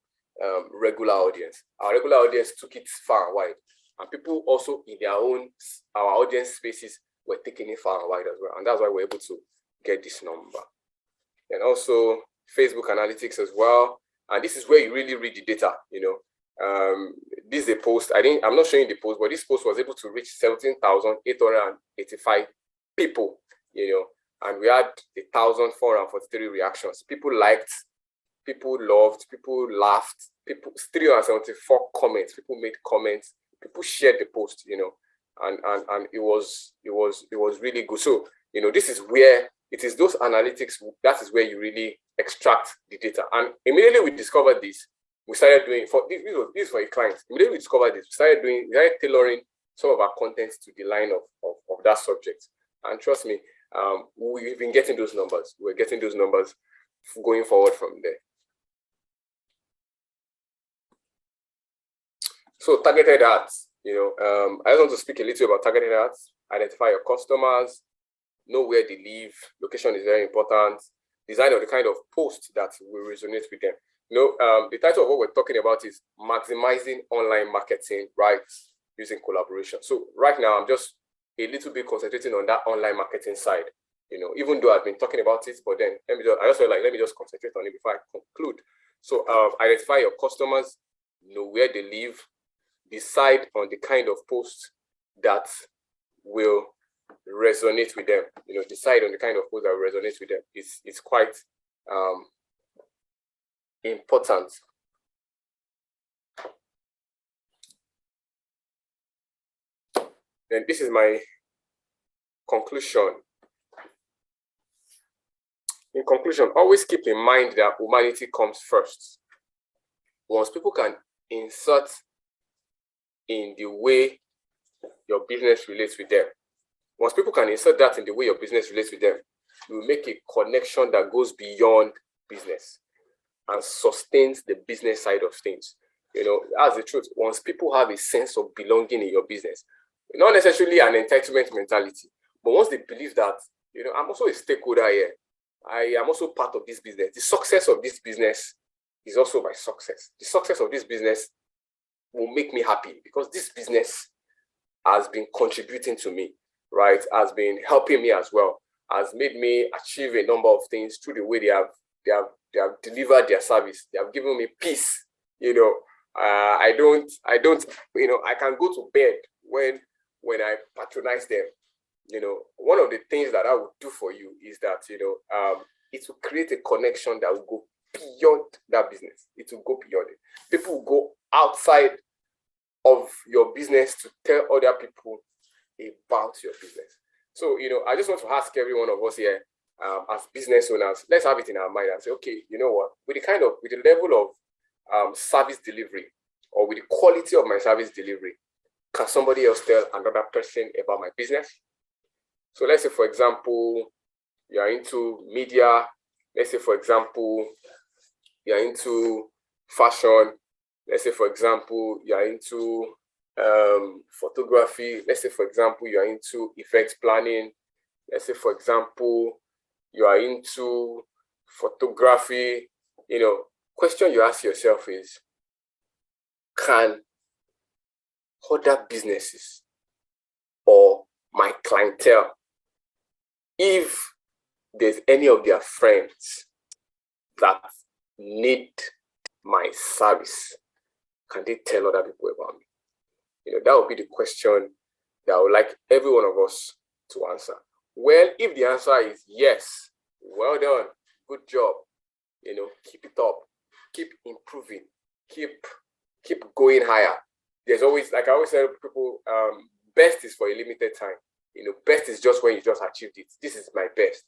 Speaker 3: regular audience. Our regular audience took it far and wide, and people also in our audience spaces were taking it far and wide as well, and that's why we're able to get this number. And also Facebook analytics as well, and this is where you really read the data. This is a post. I'm not showing the post, but this post was able to reach 17,885 people, and we had 1,443 reactions. People liked, people loved, people laughed, 374 comments. People made comments, people shared the post, and it was really good. So, this is where it is those analytics. That is where you really extract the data. And immediately we discovered this. We started doing this for a client. Immediately we discovered this. We started tailoring some of our content to the line of that subject. And trust me, we've been getting those numbers. We're getting those numbers going forward from there. So targeted ads, I just want to speak a little about targeted ads. Identify your customers, know where they live. Location is very important. Design of the kind of post that will resonate with them. The title of what we're talking about is maximizing online marketing, right? Using collaboration. So right now, I'm just a little bit concentrating on that online marketing side. Even though I've been talking about it, but then let me just concentrate on it before I conclude. So identify your customers, know where they live, decide on the kind of post that will resonate with them. Decide on the kind of post that will resonate with them. It's quite important. Then this is my conclusion. In conclusion, always keep in mind that humanity comes first. Once people can insert in the way your business relates with them, once people can insert that in the way your business relates with them, you will make a connection that goes beyond business and sustains the business side of things. That's the truth. Once people have a sense of belonging in your business, not necessarily an entitlement mentality, but once they believe that, I'm also a stakeholder here, I am also part of this business. The success of this business is also my success. The success of this business will make me happy because this business has been contributing to me, right? Has been helping me as well, has made me achieve a number of things through the way they have delivered their service. They have given me peace. I can go to bed when I patronize them. One of the things that I would do for you is that, it will create a connection that will go beyond that business. It will go beyond it. People will go outside of your business to tell other people about your business. So, I just want to ask every one of us here, as business owners, let's have it in our mind and say, okay, you know what, with the level of service delivery, or with the quality of my service delivery, can somebody else tell another person about my business? So let's say, for example, you are into media. Let's say, for example, you are into fashion. Let's say, for example, you are into photography. Let's say, for example, you are into event planning. Let's say, for example, you are into photography. Question you ask yourself is, can other businesses or my clientele, if there's any of their friends that need my service, can they tell other people about me? That would be the question that I would like every one of us to answer. Well, if the answer is yes, well done, good job. Keep it up, keep improving, keep going higher. There's always, like I always tell people, best is for a limited time. Best is just when you just achieved it. This is my best.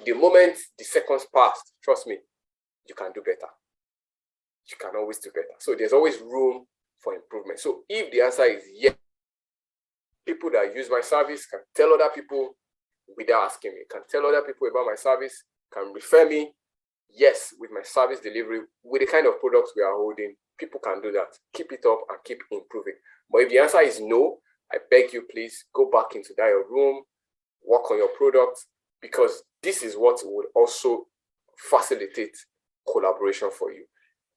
Speaker 3: The moment the seconds passed, trust me, you can do better. You can always do better. So there's always room for improvement. So if the answer is yes, people that use my service can tell other people without asking me, can tell other people about my service, can refer me. Yes, with my service delivery, with the kind of products we are holding, people can do that. Keep it up and keep improving. But if the answer is no, I beg you, please go back into your room, work on your product, because this is what would also facilitate collaboration for you.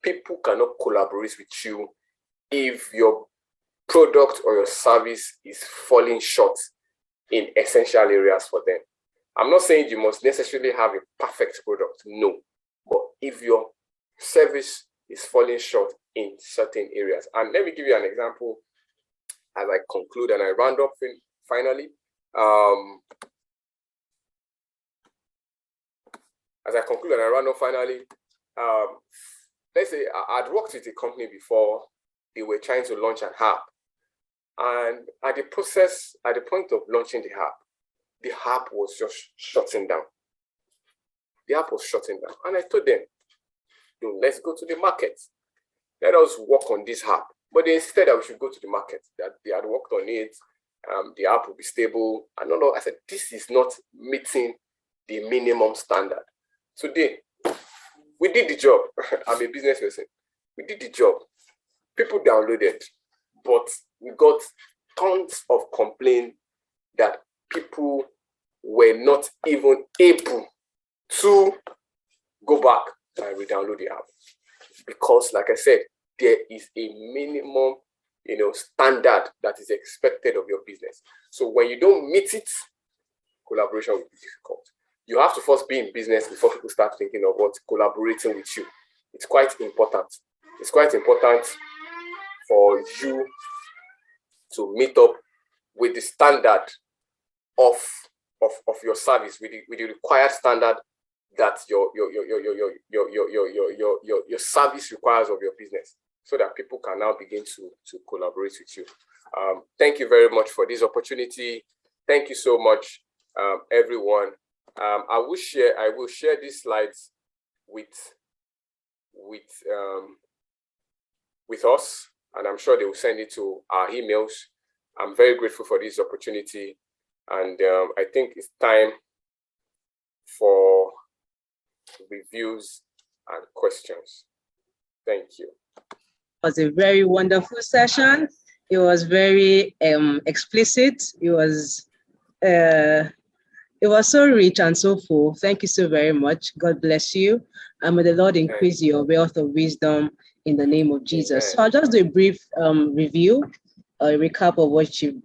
Speaker 3: People cannot collaborate with you if your product or your service is falling short in essential areas for them. I'm not saying you must necessarily have a perfect product, no. But if your service is falling short in certain areas, and let me give you an example as I conclude and I round up finally. Let's say I'd worked with a company before. They were trying to launch an app, and at the point of launching the app was just shutting down. The app was shutting down, and I told them, let's go to the market. Let us work on this app. But they insisted that we should go to the market, that they had worked on it, the app will be stable. And no, I said, this is not meeting the minimum standard. Today, we did the job. I'm a business person. We did the job. People downloaded, but we got tons of complaints that people were not even able to go back and re-download the app. Because, like I said, there is a minimum standard that is expected of your business. So when you don't meet it, collaboration will be difficult. You have to first be in business before people start thinking of what collaborating with you. It's quite important. It's quite important for you to meet up with the standard of your service, with the required standard that your service requires of your business, so that people can now begin to collaborate with you. Thank you very much for this opportunity. Thank you so much, everyone. I will share these slides with us, and I'm sure they will send it to our emails. I'm very grateful for this opportunity, and I think it's time for reviews and questions. Thank you.
Speaker 4: It was a very wonderful session. It was very explicit. It was so rich and so full. Thank you so very much. God bless you. And may the Lord increase your wealth of wisdom in the name of Jesus. So I'll just do a brief review, a recap of what you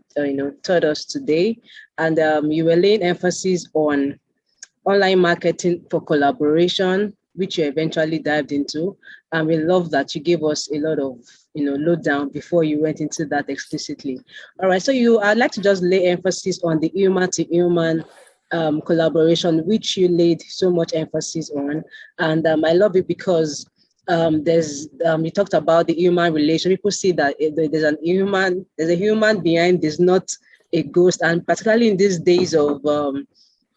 Speaker 4: taught us today. And you were laying emphasis on online marketing for collaboration, which you eventually dived into. And we love that you gave us a lot of lowdown before you went into that explicitly. All right, so I'd like to just lay emphasis on the human to human collaboration, which you laid so much emphasis on. And I love it because you talked about the human relation. People see that there's a human behind, there's not a ghost. And particularly in these days of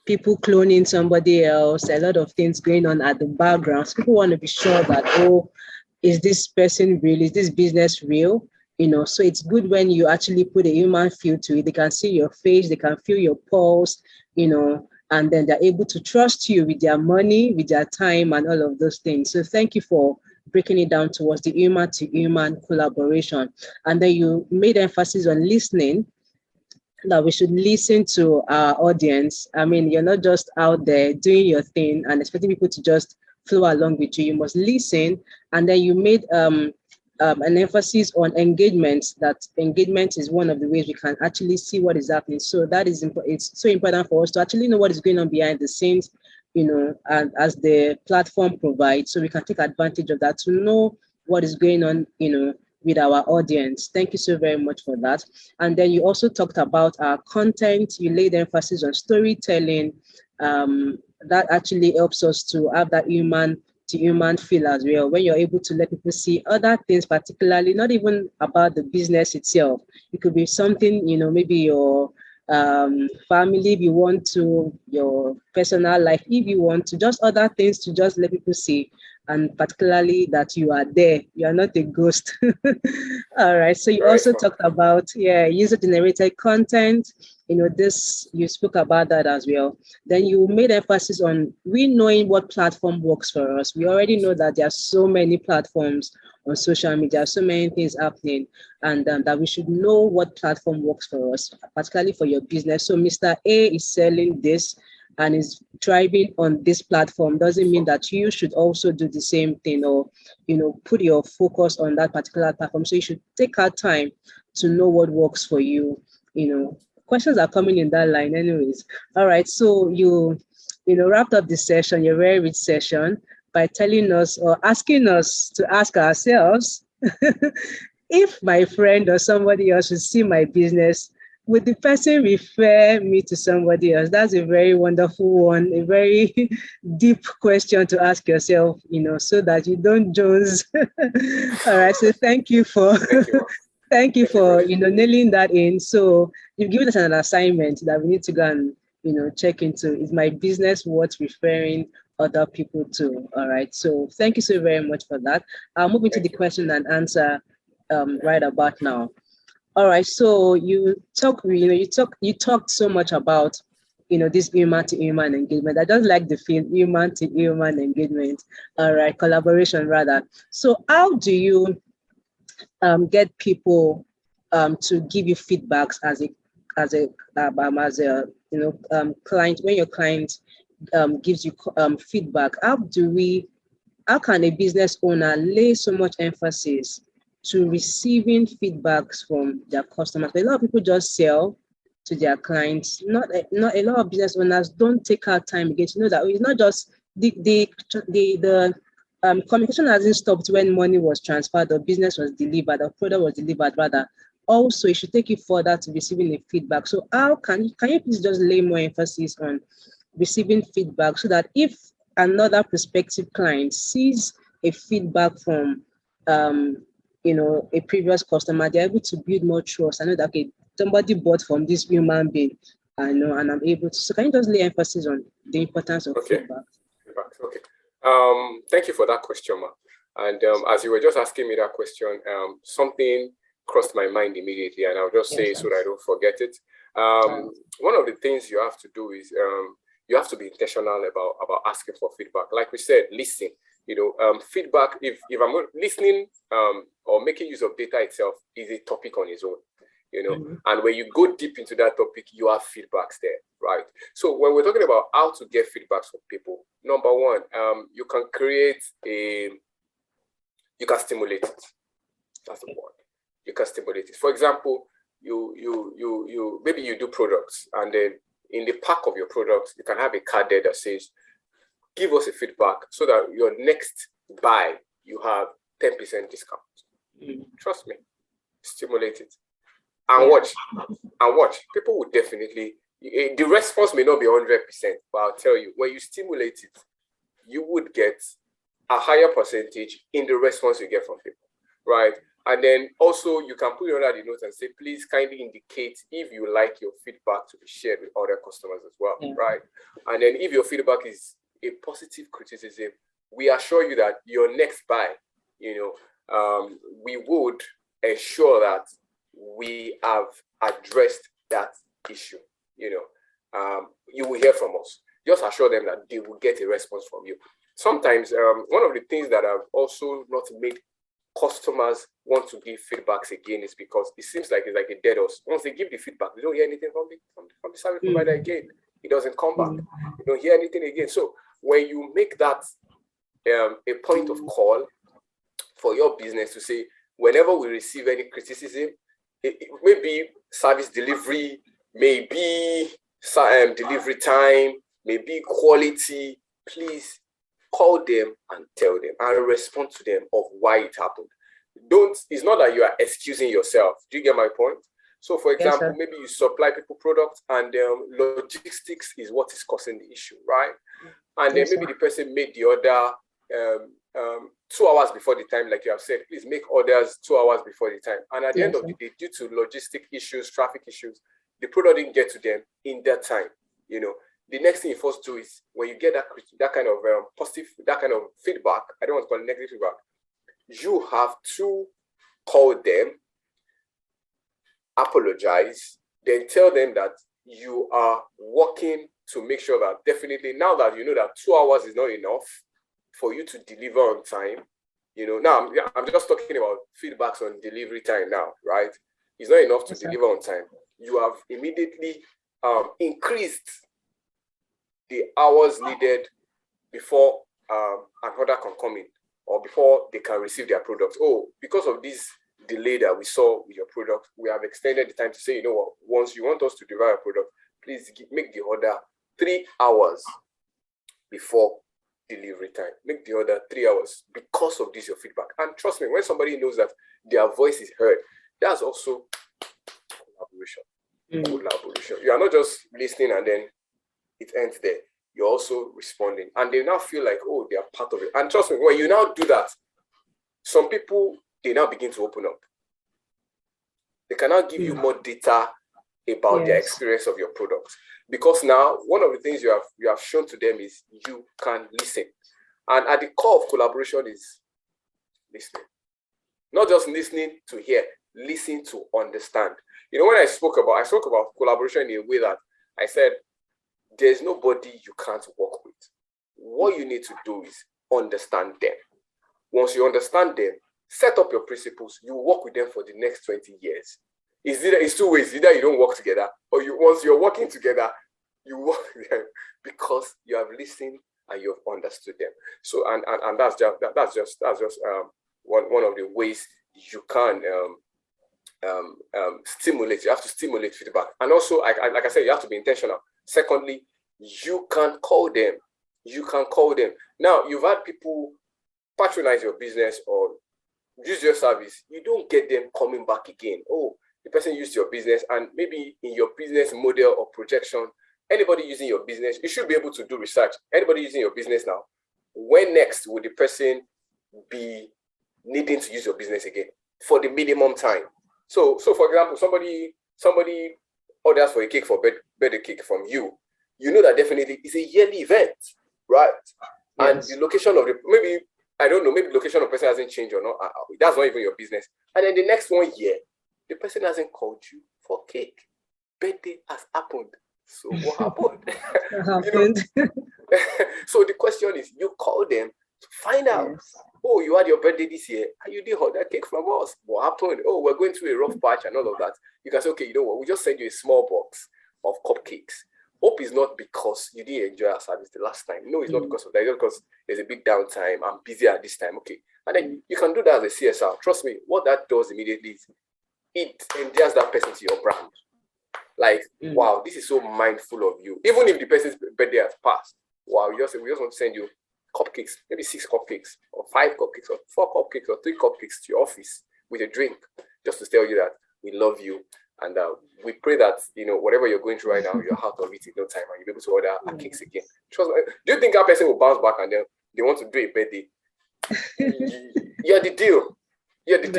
Speaker 4: people cloning somebody else, a lot of things going on at the background. So people want to be sure that, is this person real? Is this business real? So it's good when you actually put a human feel to it. They can see your face, they can feel your pulse, and then they're able to trust you with their money, with their time, and all of those things. So thank you for breaking it down towards the human to human collaboration. And then you made emphasis on listening, that we should listen to our audience. I mean, you're not just out there doing your thing and expecting people to just flow along with you. You must listen. And then you made an emphasis on engagement, that engagement is one of the ways we can actually see what is happening. So that is it's so important for us to actually know what is going on behind the scenes, and as the platform provides, so we can take advantage of that to know what is going on, with our audience. Thank you so very much for that. And then you also talked about our content. You laid emphasis on storytelling. That actually helps us to have that human to human feel as well, when you're able to let people see other things, particularly not even about the business itself. It could be something, maybe your family, if you want to, your personal life, if you want to, just other things to just let people see. And particularly that you are there, you are not a ghost. All right. So you also talked about, user-generated content. You spoke about that as well. Then you made emphasis on we knowing what platform works for us. We already know that there are so many platforms on social media, so many things happening, and that we should know what platform works for us, particularly for your business. So Mr. A is selling this and is thriving on this platform, doesn't mean that you should also do the same thing, or put your focus on that particular platform. So you should take our time to know what works for you. Questions are coming in that line anyways. All right, so you wrapped up this session, your very rich session, by telling us or asking us to ask ourselves, if my friend or somebody else should see my business, would the person refer me to somebody else? That's a very wonderful one, a very deep question to ask yourself, so that you don't Jones. All right, so thank you for thank you for nailing that in. So you've given us an assignment that we need to go and check into. Is my business worth referring other people to? All right, so thank you so very much for that. I'll move into the question and answer right about now. All right, so you talked so much about this human to human engagement. I just like the field human to human engagement. All right, collaboration rather. So how do you get people to give you feedbacks as a client? When your client gives you feedback, how can a business owner lay so much emphasis to receiving feedbacks from their customers. A lot of people just sell to their clients. Not a lot of business owners don't take our time again to know that it's not just the communication hasn't stopped when money was transferred or business was delivered or product was delivered. Rather, also it should take you further to receiving the feedback. So how can you please just lay more emphasis on receiving feedback so that if another prospective client sees a feedback from a previous customer, they're able to build more trust. I know that okay, somebody bought from this human being, I know, and I'm able to. So can you just lay emphasis on the importance of feedback?
Speaker 3: Okay. Thank you for that question, Ma. And as you were just asking me that question, something crossed my mind immediately, and I'll just say so that I don't forget it. One of the things you have to do is you have to be intentional about asking for feedback. Like we said, listen. Feedback. If I'm listening or making use of data itself is a topic on its own. And when you go deep into that topic, you have feedbacks there, right? So when we're talking about how to get feedbacks from people, number one, you can stimulate it. That's the word. You can stimulate it. For example, you maybe you do products, and then in the pack of your products, you can have a card there that says, give us a feedback so that your next buy, you have 10% discount. Trust me, stimulate it. And watch. People will definitely, the response may not be 100%, but I'll tell you, when you stimulate it, you would get a higher percentage in the response you get from people, right? And then also you can put it under the note and say, please kindly indicate if you like your feedback to be shared with other customers as well, right? And then if your feedback is a positive criticism, we assure you that your next buy, we would ensure that we have addressed that issue. You will hear from us. Just assure them that they will get a response from you. Sometimes one of the things that have also not made customers want to give feedbacks again is because it seems like it's like a dead horse. Once they give the feedback, they don't hear anything from the service provider again. It doesn't come back. You don't hear anything again. So when you make that a point of call for your business to say, whenever we receive any criticism, it may be service delivery, maybe delivery time, maybe quality, please call them and tell them and respond to them of why it happened. It's not that you are excusing yourself. Do you get my point? So for example, maybe you supply people products and logistics is what is causing the issue, right? And then maybe the person made the order 2 hours before the time, like you have said, please make orders 2 hours before the time. And at the end of the day, due to logistic issues, traffic issues, the product didn't get to them in that time. The next thing you first do is when you get that kind of positive, that kind of feedback, I don't want to call it negative feedback, you have to call them, apologize, then tell them that you are working to make sure that definitely now that you know that 2 hours is not enough for you to deliver on time. Now I'm just talking about feedbacks on delivery time now, right? It's not enough to deliver on time. You have immediately increased the hours needed before an order can come in or before they can receive their product. Oh, because of this delay that we saw with your product, we have extended the time to say, you know what, once you want us to deliver a product, please make the order 3 hours before delivery time. Make the order 3 hours because of this, your feedback. And trust me, when somebody knows that their voice is heard, that's also collaboration. You are not just listening and then it ends there. You're also responding. And they now feel like, oh, they are part of it. And trust me, when you now do that, some people, they now begin to open up. They can now give you more data about their experience of your product. Because now, one of the things you have shown to them is you can listen. And at the core of collaboration is listening. Not just listening to hear, listen to understand. When I spoke about collaboration in a way that I said, there's nobody you can't work with. What you need to do is understand them. Once you understand them, set up your principles. You work with them for the next 20 years. It's two ways. Either you don't work together, or once you're working together, you work with them because you have listened and you have understood them. So and that's just one of the ways you can stimulate. You have to stimulate feedback, and also, like I said, you have to be intentional. Secondly, you can call them. You can call them. Now, you've had people patronize your business or use your service. You don't get them coming back again. Oh, the person used your business, and maybe in your business model or projection, anybody using your business, you should be able to do research. Anybody using your business now, when next would the person be needing to use your business again for the minimum time? So for example, somebody orders for a cake for birthday cake from you. You know that definitely it's a yearly event, right?
Speaker 4: Yes.
Speaker 3: And the location of maybe the location of the person hasn't changed or not. That's not even your business. And then the next 1 year, the person hasn't called you for cake. Birthday has happened. So what happened? So the question is, you call them to find out.
Speaker 4: Yes.
Speaker 3: Oh, you had your birthday this year and you didn't order cake from us. What happened? Oh, we're going through a rough patch and all of that. You can say, okay, you know what? We just send you a small box of cupcakes. Hope is not because you didn't enjoy our service the last time. No, it's not because of that. It's because there's a big downtime. I'm busy at this time. Okay. And then you can do that as a CSR. Trust me, what that does immediately is it endears that person to your brand. Like, wow, this is so mindful of you. Even if the person's birthday has passed, wow, we just want to send you cupcakes, maybe 6 cupcakes, or 5 cupcakes, or 4 cupcakes, or 3 cupcakes to your office with a drink, just to tell you that we love you. And we pray that, whatever you're going through right now, you're out of it in no time and you'll be able to order our cakes again. Trust me. Do you think that person will bounce back and then they want to do a birthday? You're the deal. You're the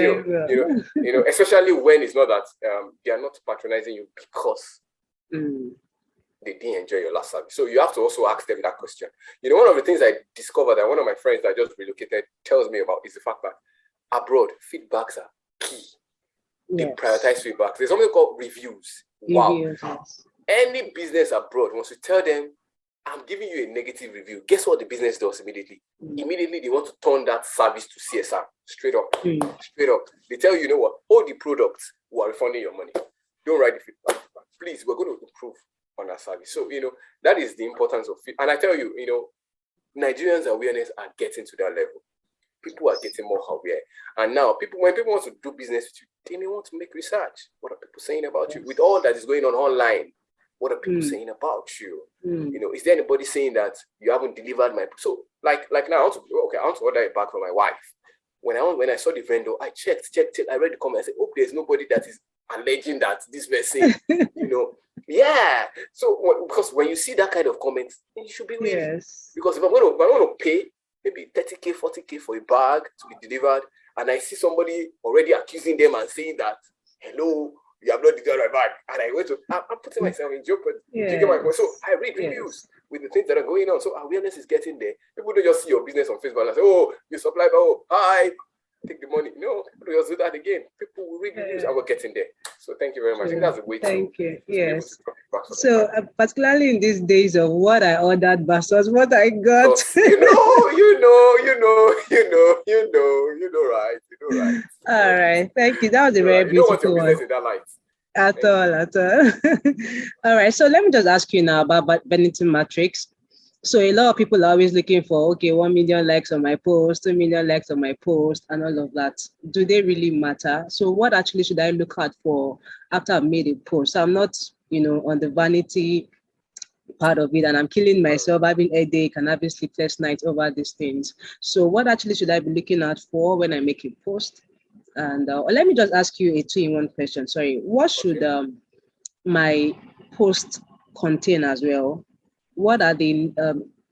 Speaker 3: deal. Especially when it's not that they are not patronizing you because they didn't enjoy your last service. So you have to also ask them that question. One of the things I discovered that one of my friends that just relocated tells me about is the fact that abroad, feedbacks are key. They prioritize feedback. There's something called reviews. Wow.
Speaker 4: Yes.
Speaker 3: Any business abroad, once you tell them, I'm giving you a negative review, guess what the business does immediately? Immediately, they want to turn that service to CSR. Straight up. Straight up. They tell you, what? All the products who are refunding your money. Don't write the feedback. Please, we're going to improve on our service. So, that is the importance of feedback. And I tell you, Nigerians' awareness are getting to that level. People are getting more aware. And now, when people want to do business with you, they may want to make research. What are people saying about you? With all that is going on online, what are people saying about you? Is there anybody saying that you haven't delivered my... So, like now, I want to order a bag for my wife. When I saw the vendor, I checked. I read the comment. I said, oh, there's nobody that is alleging that this person, Yeah. So, because when you see that kind of comment, you should be waiting. Yes. Because if I want to pay maybe 30K, 40K for a bag to be delivered, and I see somebody already accusing them and saying that, hello, you have not delivered my bag, and I went to, I'm putting myself in jeopardy.
Speaker 4: Yes.
Speaker 3: You get my point? So I read reviews with the things that are going on. So awareness is getting there. People don't just see your business on Facebook and say, oh, you supply, oh, hi, take the money. No, people just do that again. People will read reviews and we're getting there. So thank you very much. I think that's a way
Speaker 4: to yes. So particularly in these days of what I ordered versus what I got.
Speaker 3: You know, right.
Speaker 4: All right. Thank you. That was a very beautiful one.
Speaker 3: In that light.
Speaker 4: At all. All right. So let me just ask you now about Bennington Matrix. So a lot of people are always looking for, 1 million likes on my post, 2 million likes on my post, and all of that. Do they really matter? So what actually should I look at for after I've made a post? So I'm not, on the vanity part of it, and I'm killing myself, having a headache and having sleepless nights over these things. So what actually should I be looking out for when I make a post? And let me just ask you a 2-in-1 question. Sorry, what should my post contain as well? What are the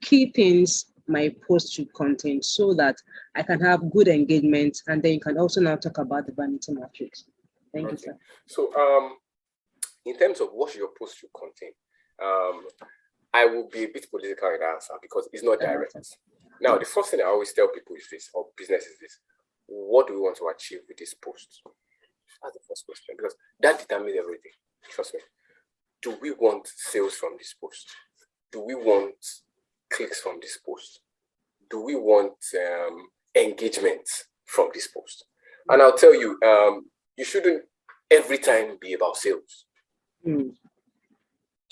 Speaker 4: key things my post should contain so that I can have good engagement? And then you can also now talk about the vanity matrix. Thank you, sir.
Speaker 3: So in terms of what your post should contain, I will be a bit political in the answer because it's not direct. Now, the first thing I always tell people is this, or business is this: what do we want to achieve with this post? That's the first question, because that determines everything. Trust me. Do we want sales from this post? Do we want clicks from this post? Do we want engagement from this post? And I'll tell you, you shouldn't every time be about sales. Do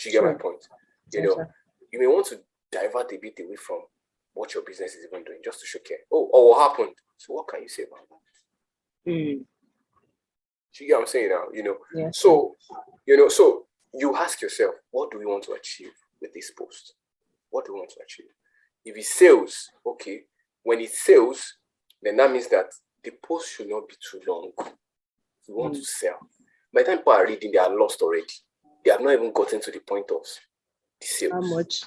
Speaker 3: you get my point? You may want to divert a bit away from what your business is even doing just to show care. Oh, or what happened? So what can you say about that?
Speaker 4: Mm.
Speaker 3: Do you get what I'm saying now?
Speaker 4: Yes.
Speaker 3: So you ask yourself, what do we want to achieve with this post? What do we want to achieve? If it sells, okay. When it sells, then that means that the post should not be too long. We want to sell. By the time people are reading, they are lost already. They have not even gotten to the point of the sales.
Speaker 4: How much?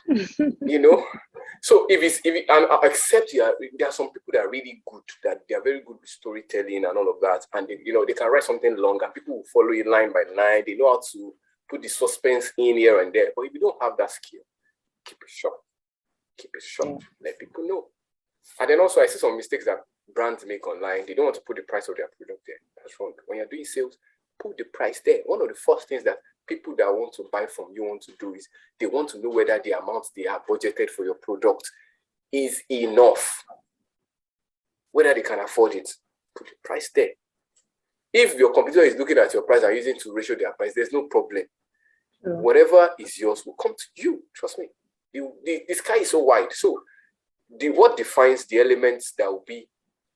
Speaker 3: So and I accept there are some people that are really good, that they are very good with storytelling and all of that, and they can write something longer. People will follow it line by line. They know how to put the suspense in here and there. But if you don't have that skill, keep it short. Keep it short. Yeah. Let people know. And then also I see some mistakes that brands make online. They don't want to put the price of their product there. That's wrong. When you're doing sales, put the price there. One of the first things that people that want to buy from you want to do is they want to know whether the amount they have budgeted for your product is enough. Whether they can afford it. Put the price there. If your competitor is looking at your price and using to ratio their price, there's no problem. Sure. Whatever is yours will come to you. Trust me. The sky is so wide. So what defines the elements that will be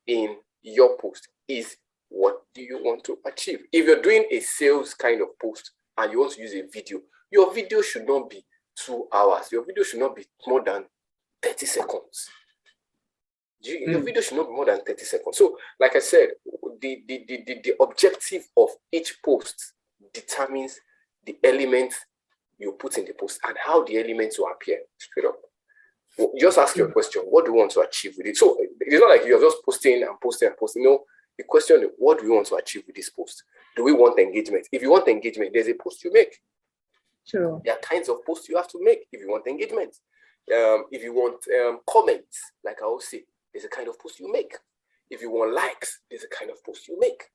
Speaker 3: in your post is what do you want to achieve. If you're doing a sales kind of post and you want to use a video, your video should not be 2 hours. Your video should not be more than 30 seconds. Your video should not be more than 30 seconds. So, like I said, the objective of each post determines the elements you put in the post and how the elements will appear straight up. Just ask your question, what do you want to achieve with it? So it's not like you're just posting and posting and posting. No, the question is, what do we want to achieve with this post? Do we want engagement? If you want engagement, there's a post you make.
Speaker 4: Sure.
Speaker 3: There are kinds of posts you have to make if you want engagement. If you want comments, like I always say, there's a kind of post you make. If you want likes, there's a kind of post you make.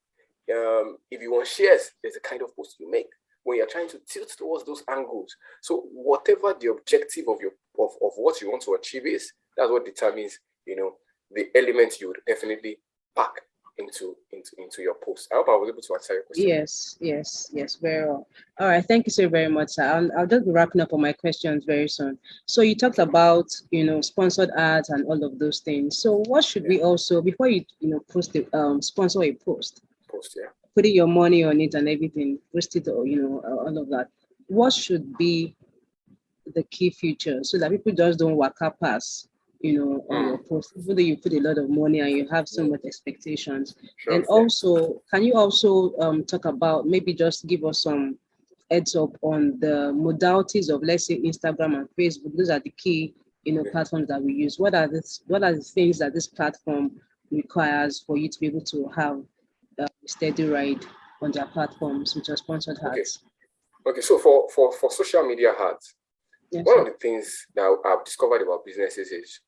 Speaker 3: If you want shares, there's a kind of post you make. When you're trying to tilt towards those angles. So whatever the objective of what you want to achieve is, that's what determines, the elements you would definitely pack into your post. I hope I was able to answer your question.
Speaker 4: Yes, very well. All right, thank you so very much, sir. I'll just be wrapping up on my questions very soon. So you talked about, sponsored ads and all of those things. So what should we also, before you, post it, sponsor a post? Putting your money on it and everything, post it, or all of that. What should be the key features so that people just don't walk up past, on your post, even though you put a lot of money and you have so much expectations. Sure, and also, can you also talk about, maybe just give us some heads up on the modalities of, let's say, Instagram and Facebook? Those are the key, platforms that we use. What are the things that this platform requires for you to be able to have a steady ride on their platforms, which are sponsored ads?
Speaker 3: Okay, so for social media ads, one of the things that I've discovered about businesses is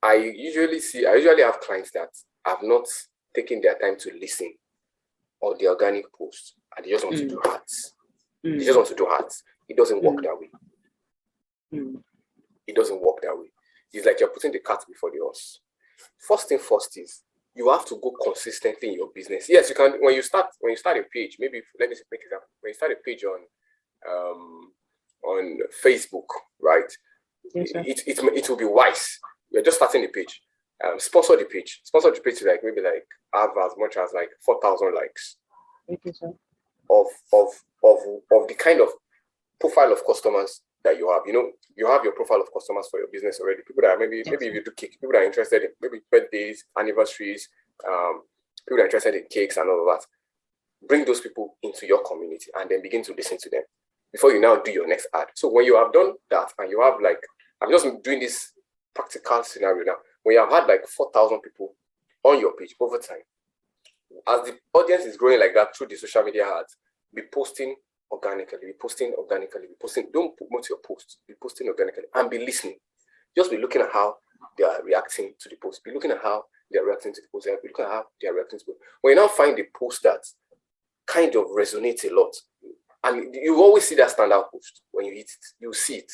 Speaker 3: I usually have clients that have not taken their time to listen on the organic post, and they just want to do ads. They just want to do ads. It doesn't work that way. It doesn't work that way. It's like you're putting the cart before the horse. First thing first is you have to go consistently in your business. Yes, you can. When you start a page, maybe let me make it example. When you start a page on Facebook, right? Yes, it will be wise. You're just starting the page. Sponsor the page. Sponsor the page to maybe have as much as 4,000 likes.
Speaker 4: Thank you, sir.
Speaker 3: Of the kind of profile of customers that you have. You have your profile of customers for your business already. People that maybe if you do cake, people that are interested in maybe birthdays, anniversaries, people that are interested in cakes and all of that. Bring those people into your community and then begin to listen to them before you now do your next ad. So when you have done that and you have I'm just doing this practical scenario now, when you have had 4,000 people on your page over time, as the audience is growing like that through the social media ads, be posting organically, don't promote your posts, be posting organically and be listening. Just be looking at how they are reacting to the post, be looking at how they are reacting to the post, be looking at how they are reacting to the post. When you now find the post that kind of resonates a lot, and you always see that standout post when you hit it, you see it.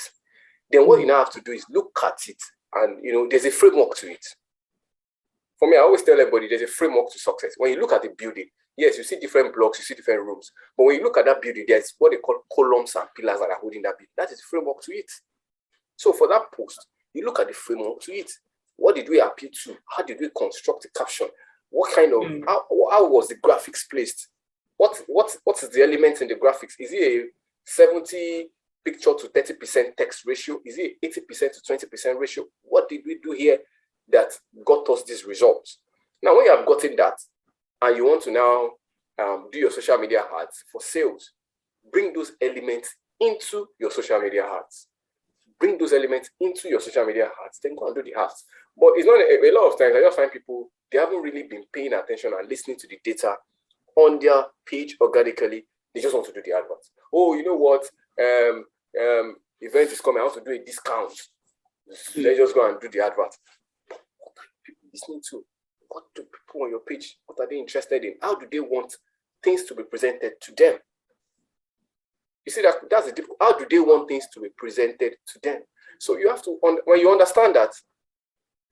Speaker 3: Then what you now have to do is look at it, and there's a framework to it. For me, I always tell everybody there's a framework to success. When you look at the building, yes, you see different blocks, you see different rooms, but when you look at that building, there's what they call columns and pillars that are holding that building. That is the framework to it. So for that post, you look at the framework to it. What did we appeal to? How did we construct the caption? What kind of, how was the graphics placed? What is the element in the graphics? Is it a 70 picture to 30% text ratio? Is it 80% to 20% ratio? What did we do here that got us these results? Now, when you have gotten that, and you want to now do your social media ads for sales, bring those elements into your social media ads. Bring those elements into your social media ads, then go and do the ads. But it's not a lot of times I just find people, they haven't really been paying attention and listening to the data on their page organically. They just want to do the adverts. Oh, you know what? Event is coming. I want to do a discount. Let's just go and do the advert. But what are people listening to? What do people on your page? What are they interested in? How do they want things to be presented to them? You see, that's the difficult. How do they want things to be presented to them? So you have to, when you understand that,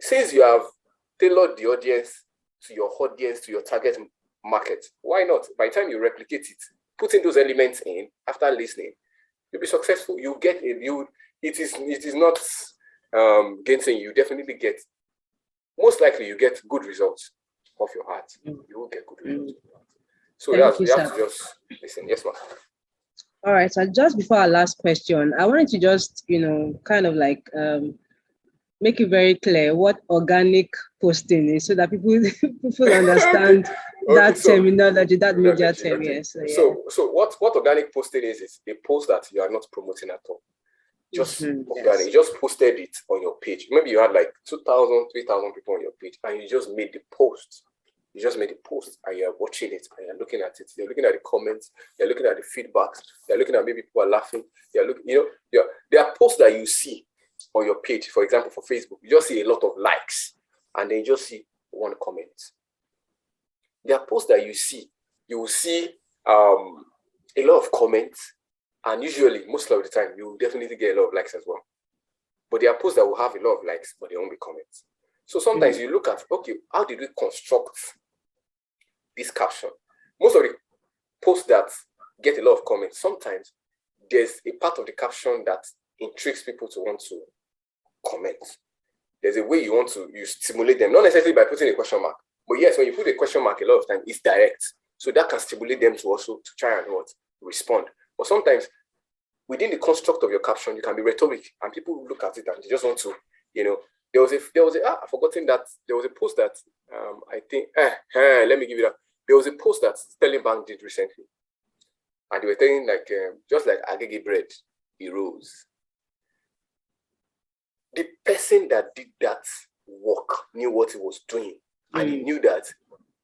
Speaker 3: since you have tailored the audience, to your target market, why not? By the time you replicate it, putting those elements in after listening, you'll be successful. You get it. It is not gainsaying. You definitely get. Most likely, you get good results of your heart. You will get good results. So you have to just listen. Yes, ma'am.
Speaker 4: All right. So just before our last question, I wanted to just, kind of like make it very clear what organic posting is, so that people understand that terminology, that media term.
Speaker 3: Okay.
Speaker 4: Yes.
Speaker 3: So what organic posting is a post that you are not promoting at all. Just organic. You just posted it on your page. Maybe you had like 2,000, 3,000 people on your page, and you just made the post. You just made a post, and you're watching it, and you're looking at it. You're looking at the comments. You're looking at the feedbacks. You're looking at maybe people are laughing. You're looking, there are posts that you see on your page. For example, for Facebook, you just see a lot of likes, and then you just see one comment. There are posts that you will see a lot of comments, and usually, most of the time, you will definitely get a lot of likes as well. But there are posts that will have a lot of likes, but there won't be comments. So sometimes you look at, okay, how did we construct this caption? Most of the posts that get a lot of comments, sometimes there's a part of the caption that intrigues people to want to comment. There's a way you stimulate them, not necessarily by putting a question mark, but yes, when you put a question mark, a lot of times it's direct. So that can stimulate them to also to try and respond. But sometimes within the construct of your caption, you can be rhetoric, and people look at it and they just want to, there was I've forgotten that there was a post that I think let me give you that. There was a post that Sterling Bank did recently, and they were telling just like Agege bread, he rose. The person that did that work knew what he was doing, and he knew that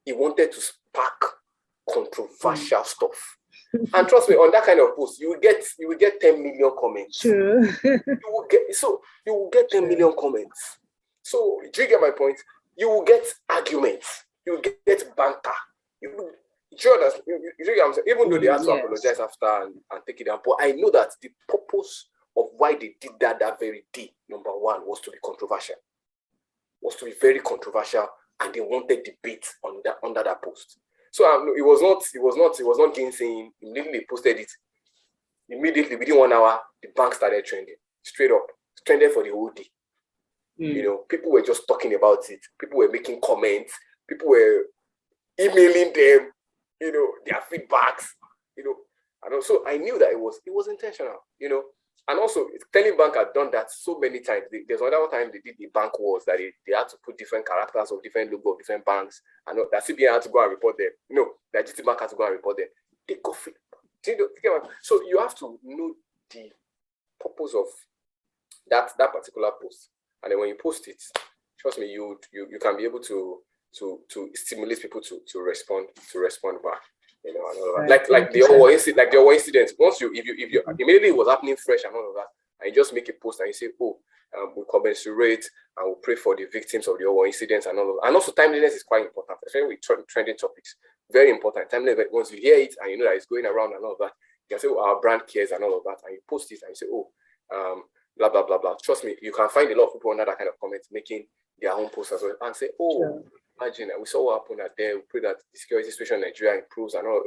Speaker 3: he wanted to spark controversial stuff. And trust me, on that kind of post, you will get 10 million comments.
Speaker 4: Sure.
Speaker 3: You will get 10 million comments. So, do you get my point? You will get arguments. You will get banter. You get what I'm saying? Even though they had to apologize after and take it down. But I know that the purpose of why they did that very day, number one, was to be controversial. Was to be very controversial, and they wanted debate under that post. So it was not gainsaying. Immediately they posted it. Immediately within 1 hour, the bank started trending. Straight up. It trended for the whole day. People were just talking about it. People were making comments. People were emailing them, their feedbacks, and also I knew that it was intentional, and also Sterling Bank had done that so many times. There's another time they did the bank wars that they had to put different characters of different logo of different banks, and that CBN had to go and report them. That GT Bank had to go and report them. They got feedback. So you have to know the purpose of that particular post. And then when you post it, trust me, you can be able to stimulate people to respond back, and all of that. Like the Owo incident. Once if you immediately it was happening fresh and all of that, and you just make a post and you say, we commensurate and we pray for the victims of the Owo incidents and all of that. And also timeliness is quite important, especially with trending topics. Very important. Timeliness, once you hear it and you know that it's going around and all of that, you can say, our brand cares and all of that, and you post it and you say, blah, blah, blah, blah. Trust me, you can find a lot of people under that kind of comment making their own posts as well and say, imagine, we saw what happened out there. We pray that the security situation in Nigeria improves and all,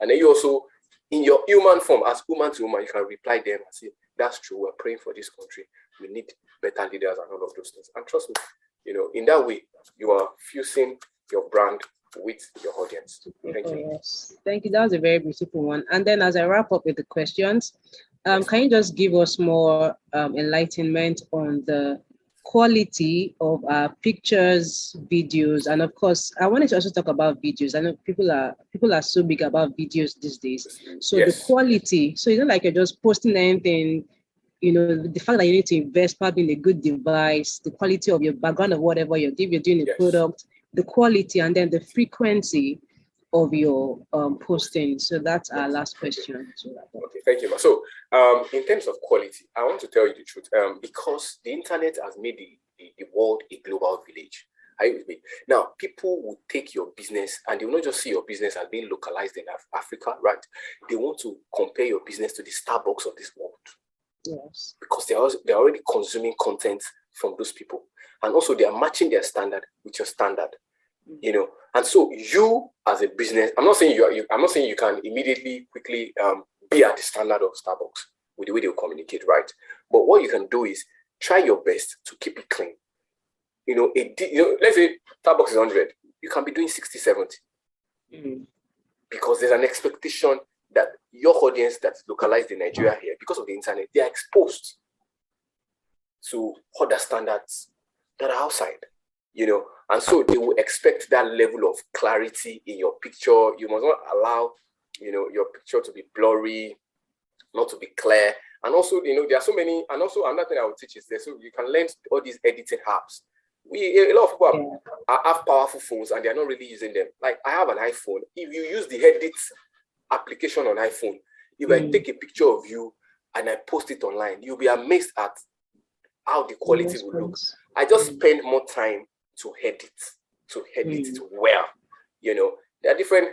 Speaker 3: and then you also, in your human form, as woman to woman, you can reply them and say, that's true, we're praying for this country. We need better leaders and all of those things. And trust me, in that way, you are fusing your brand with your audience. Thank you.
Speaker 4: Yes. Thank you. That was a very beautiful one. And then as I wrap up with the questions, can you just give us more enlightenment on the quality of our pictures, videos, and of course, I wanted to also talk about videos. I know people are so big about videos these days. So the quality, so it's not like you're just posting anything. You know, the fact that you need to invest probably in a good device, the quality of your background of whatever you're doing a product, the quality, and then the frequency of your posting. So that's our last question.
Speaker 3: Okay, thank you. So in terms of quality, I want to tell you the truth. Because the internet has made the world a global village. Are you with me? Now, people will take your business and they will not just see your business as being localized in Africa, right? They want to compare your business to the Starbucks of this world.
Speaker 4: Yes.
Speaker 3: Because they're already consuming content from those people. And also they are matching their standard with your standard. You know, and so you as a business, I'm not saying you can immediately quickly be at the standard of Starbucks with the way they communicate, right? But what you can do is try your best to keep it clean. You know, let's say Starbucks is 100, you can be doing 60, 70. Because there's an expectation that your audience that's localized in Nigeria here, because of the internet, they are exposed to other standards that are outside, you know, and so they will expect that level of clarity in your picture. You must not allow, you know, your picture to be blurry, not to be clear. And also, you know, there are so many, and also another thing I will teach is this, so you can learn all these editing apps. A lot of people have powerful phones and they're not really using them. Like I have an iPhone. If you use the edit application on iPhone, if I take a picture of you and I post it online, you'll be amazed at how the quality will look. I just spend more time to edit it well. You know, there are different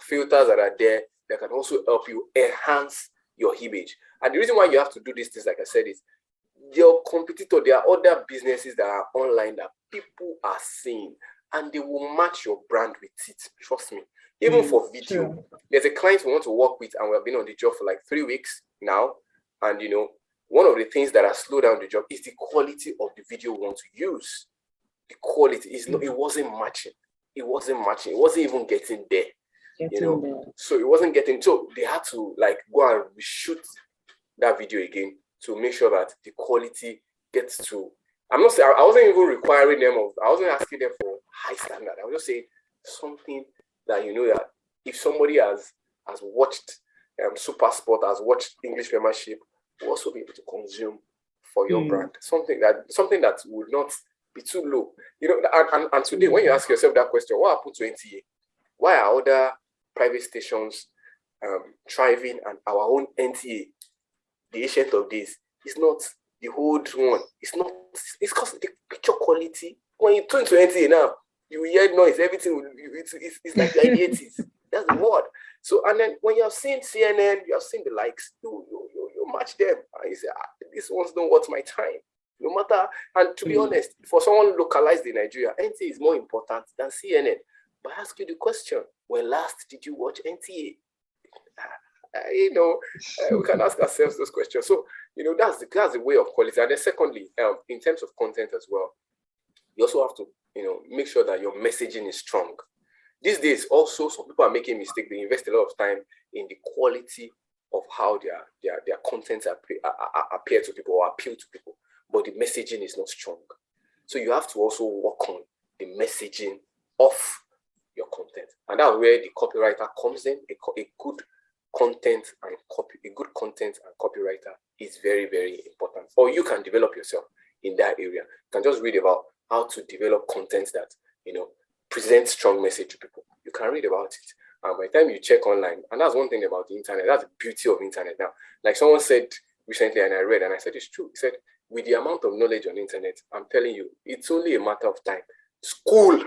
Speaker 3: filters that are there that can also help you enhance your image. And the reason why you have to do these things, like I said, is your competitor, there are other businesses that are online that people are seeing and they will match your brand with it. Trust me. Even for video, there's a client we want to work with and we've been on the job for like 3 weeks now. And, you know, one of the things that has slowed down the job is the quality of the video we want to use. The quality is not, it wasn't matching. It wasn't even getting there. So it wasn't getting, so they had to like go and reshoot that video again to make sure that the quality gets to, I wasn't even requiring them I wasn't asking them for high standard. I was just saying something that, you know, that if somebody has watched Super Sport, has watched English Premiership, will also be able to consume for your brand. Something that would not be too low. You know, and today when you ask yourself that question, what happened to NTA? Why are other private stations thriving and our own NTA, the ancient of days, is not the old one? It's because the picture quality. When you turn to NTA now, you hear noise, everything, it's like the 80s. That's the word. So, and then when you're seeing CNN, you're seeing the likes, you match them. And you say, these ones don't worth my time. No matter, and to be honest, for someone localized in Nigeria, NTA is more important than CNN. But I ask you the question, when last did you watch NTA? You know, we can ask ourselves those questions. So, you know, that's the way of quality. And then secondly, in terms of content as well, you also have to, you know, make sure that your messaging is strong. These days, also, some people are making mistakes. They invest a lot of time in the quality of how their contents appear to people or appeal to people, but the messaging is not strong. So you have to also work on the messaging of your content, and that's where the copywriter comes in. A good content and copywriter is very, very important. Or you can develop yourself in that area. You can just read about how to develop content that, you know, present strong message to people. You can read about it. And by the time you check online, and that's one thing about the internet, that's the beauty of internet now. Like someone said recently, and I read, and I said, it's true. He said, with the amount of knowledge on the internet, I'm telling you, it's only a matter of time. School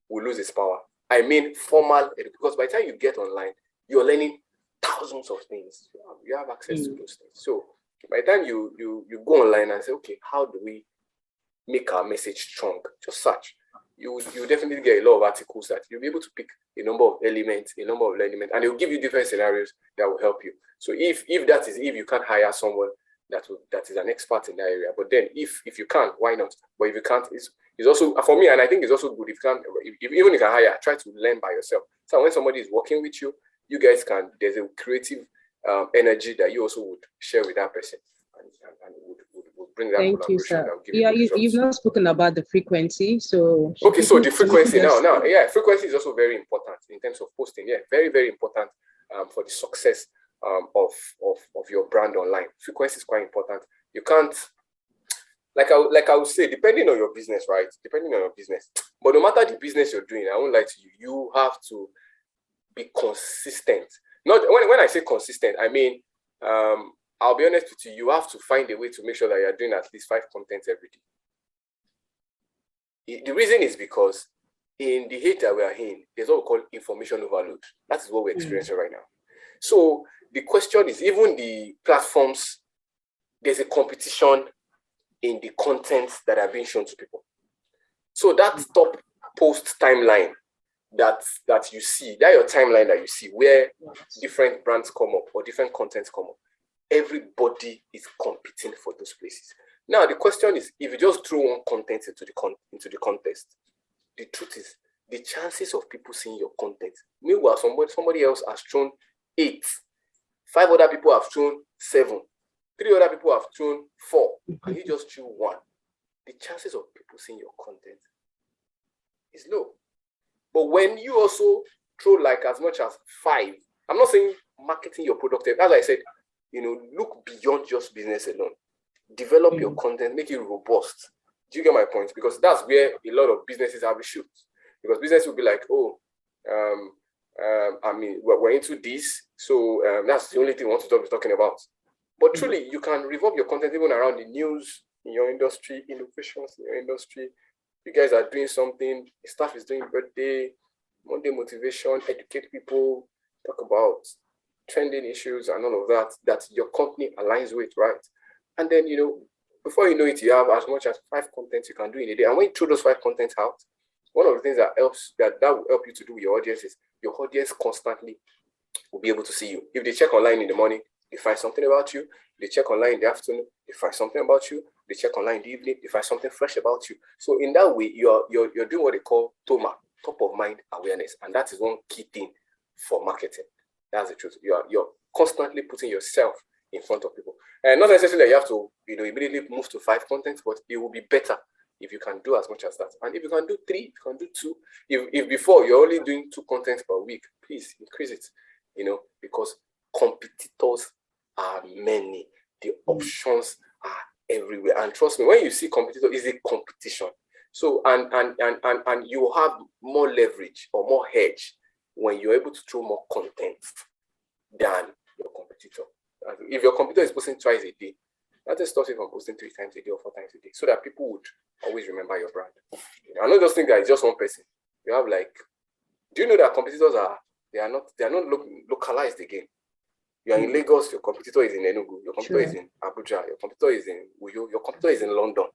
Speaker 3: will lose its power. I mean, formal, because by the time you get online, you're learning thousands of things. You have access to those things. So by the time you go online and say, okay, how do we make our message strong? Just search. You definitely get a lot of articles that you'll be able to pick a number of elements, and they'll give you different scenarios that will help you. So if you can't hire someone, that is an expert in that area. But then if you can't, why not? But if you can't, it's also for me, and I think it's also good if you can't, even if you can hire, try to learn by yourself. So when somebody is working with you, you guys can, there's a creative energy that you also would share with that person, and would bring that
Speaker 4: Thank you,
Speaker 3: collaboration.
Speaker 4: sir.
Speaker 3: That will give
Speaker 4: Yeah,
Speaker 3: you
Speaker 4: you've not spoken about the frequency. So
Speaker 3: okay, so the frequency now, yeah, frequency is also very important in terms of posting. Yeah, very, very important for the success of your brand online. Frequency is quite important. You can't, like I would say, depending on your business, right? Depending on your business, but no matter the business you're doing, I won't lie to you, you have to be consistent. Not when I say consistent, I mean, I'll be honest with you, you have to find a way to make sure that you're doing at least 5 contents every day. The reason is because in the age that we are in, there's what we call information overload. That is what we're experiencing right now. So the question is, even the platforms, there's a competition in the content that are being shown to people. So that top post timeline that you see, that your timeline that you see, where different brands come up or different contents come up, everybody is competing for those places. Now the question is, if you just throw one content into the contest, the truth is the chances of people seeing your content, meanwhile somebody else has thrown 8, 5 other people have thrown 7, 3 other people have thrown 4, and you just threw 1. The chances of people seeing your content is low. But when you also throw like as much as 5, I'm not saying marketing your product, as I said, look beyond just business alone. Develop your content, make it robust. Do you get my point? Because that's where a lot of businesses have issues. Because business will be like, I mean, we're into this, so that's the only thing we want to be talking about. But truly, you can revolve your content even around the news in your industry, innovations in your industry. You guys are doing something, staff is doing birthday, Monday motivation, educate people, talk about trending issues and all of that your company aligns with, right? And then, before you know it, you have as much as 5 contents you can do in a day. And when you throw those 5 contents out, one of the things that will help you to do with your audience is your audience constantly will be able to see you. If they check online in the morning, they find something about you. They check online in the afternoon, they find something about you. They check online in the evening, they find something fresh about you. So in that way, you're doing what they call TOMA, top of mind awareness. And that is one key thing for marketing. That's the truth. You're constantly putting yourself in front of people. And not necessarily that you have to, immediately move to 5 contents, but it will be better if you can do as much as that. And if you can do 3, if you can do 2, if before you're only doing 2 contents per week, please increase it, because competitors are many. The options are everywhere. And trust me, when you see competitor, it's a competition. So, and you have more leverage or more hedge when you're able to throw more content than your competitor. If your competitor is posting twice a day, that just stops you from posting 3 times a day or 4 times a day, so that people would always remember your brand. I don't just think that it's just one person. You have do you know that competitors they are not localized again? You are in Lagos, your competitor is in Enugu, your competitor is in Abuja, your competitor is in Uyo, your competitor is in London.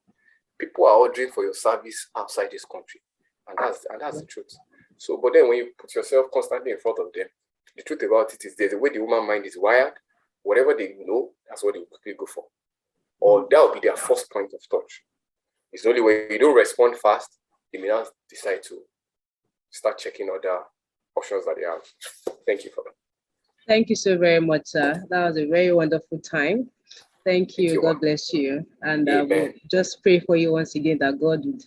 Speaker 3: People are ordering for your service outside this country, and that's the truth. So, but then when you put yourself constantly in front of them, the truth about it is there's a way the human mind is wired. Whatever they know, that's what they will quickly go for. Or that will be their first point of touch. It's the only way you don't respond fast, they may not decide to start checking other options that they have. Thank you for that.
Speaker 4: Thank you so very much, sir. That was a very wonderful time. Thank you. God bless you. And we'll just pray for you once again that God would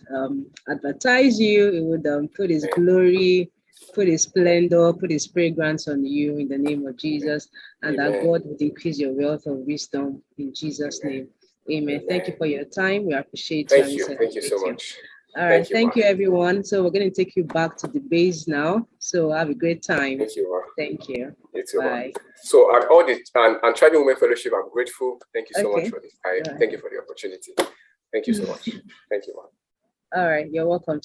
Speaker 4: advertise you. He would put his glory, put his splendor, put his fragrance on you in the name of Jesus. And that God would increase your wealth of wisdom in Jesus' name. Amen. Thank you for your time. We appreciate you.
Speaker 3: Thank you so much.
Speaker 4: All right. Thank you, everyone. So we're going to take you back to the base now. So have a great time.
Speaker 3: Thank you, Ma.
Speaker 4: Thank you.
Speaker 3: You too,
Speaker 4: Bye.
Speaker 3: So at all the and Thriving Women Fellowship, I'm grateful. Thank you so much for this. Thank you for the opportunity. Thank you so much. Thank you, Ma.
Speaker 4: All right. You're welcome.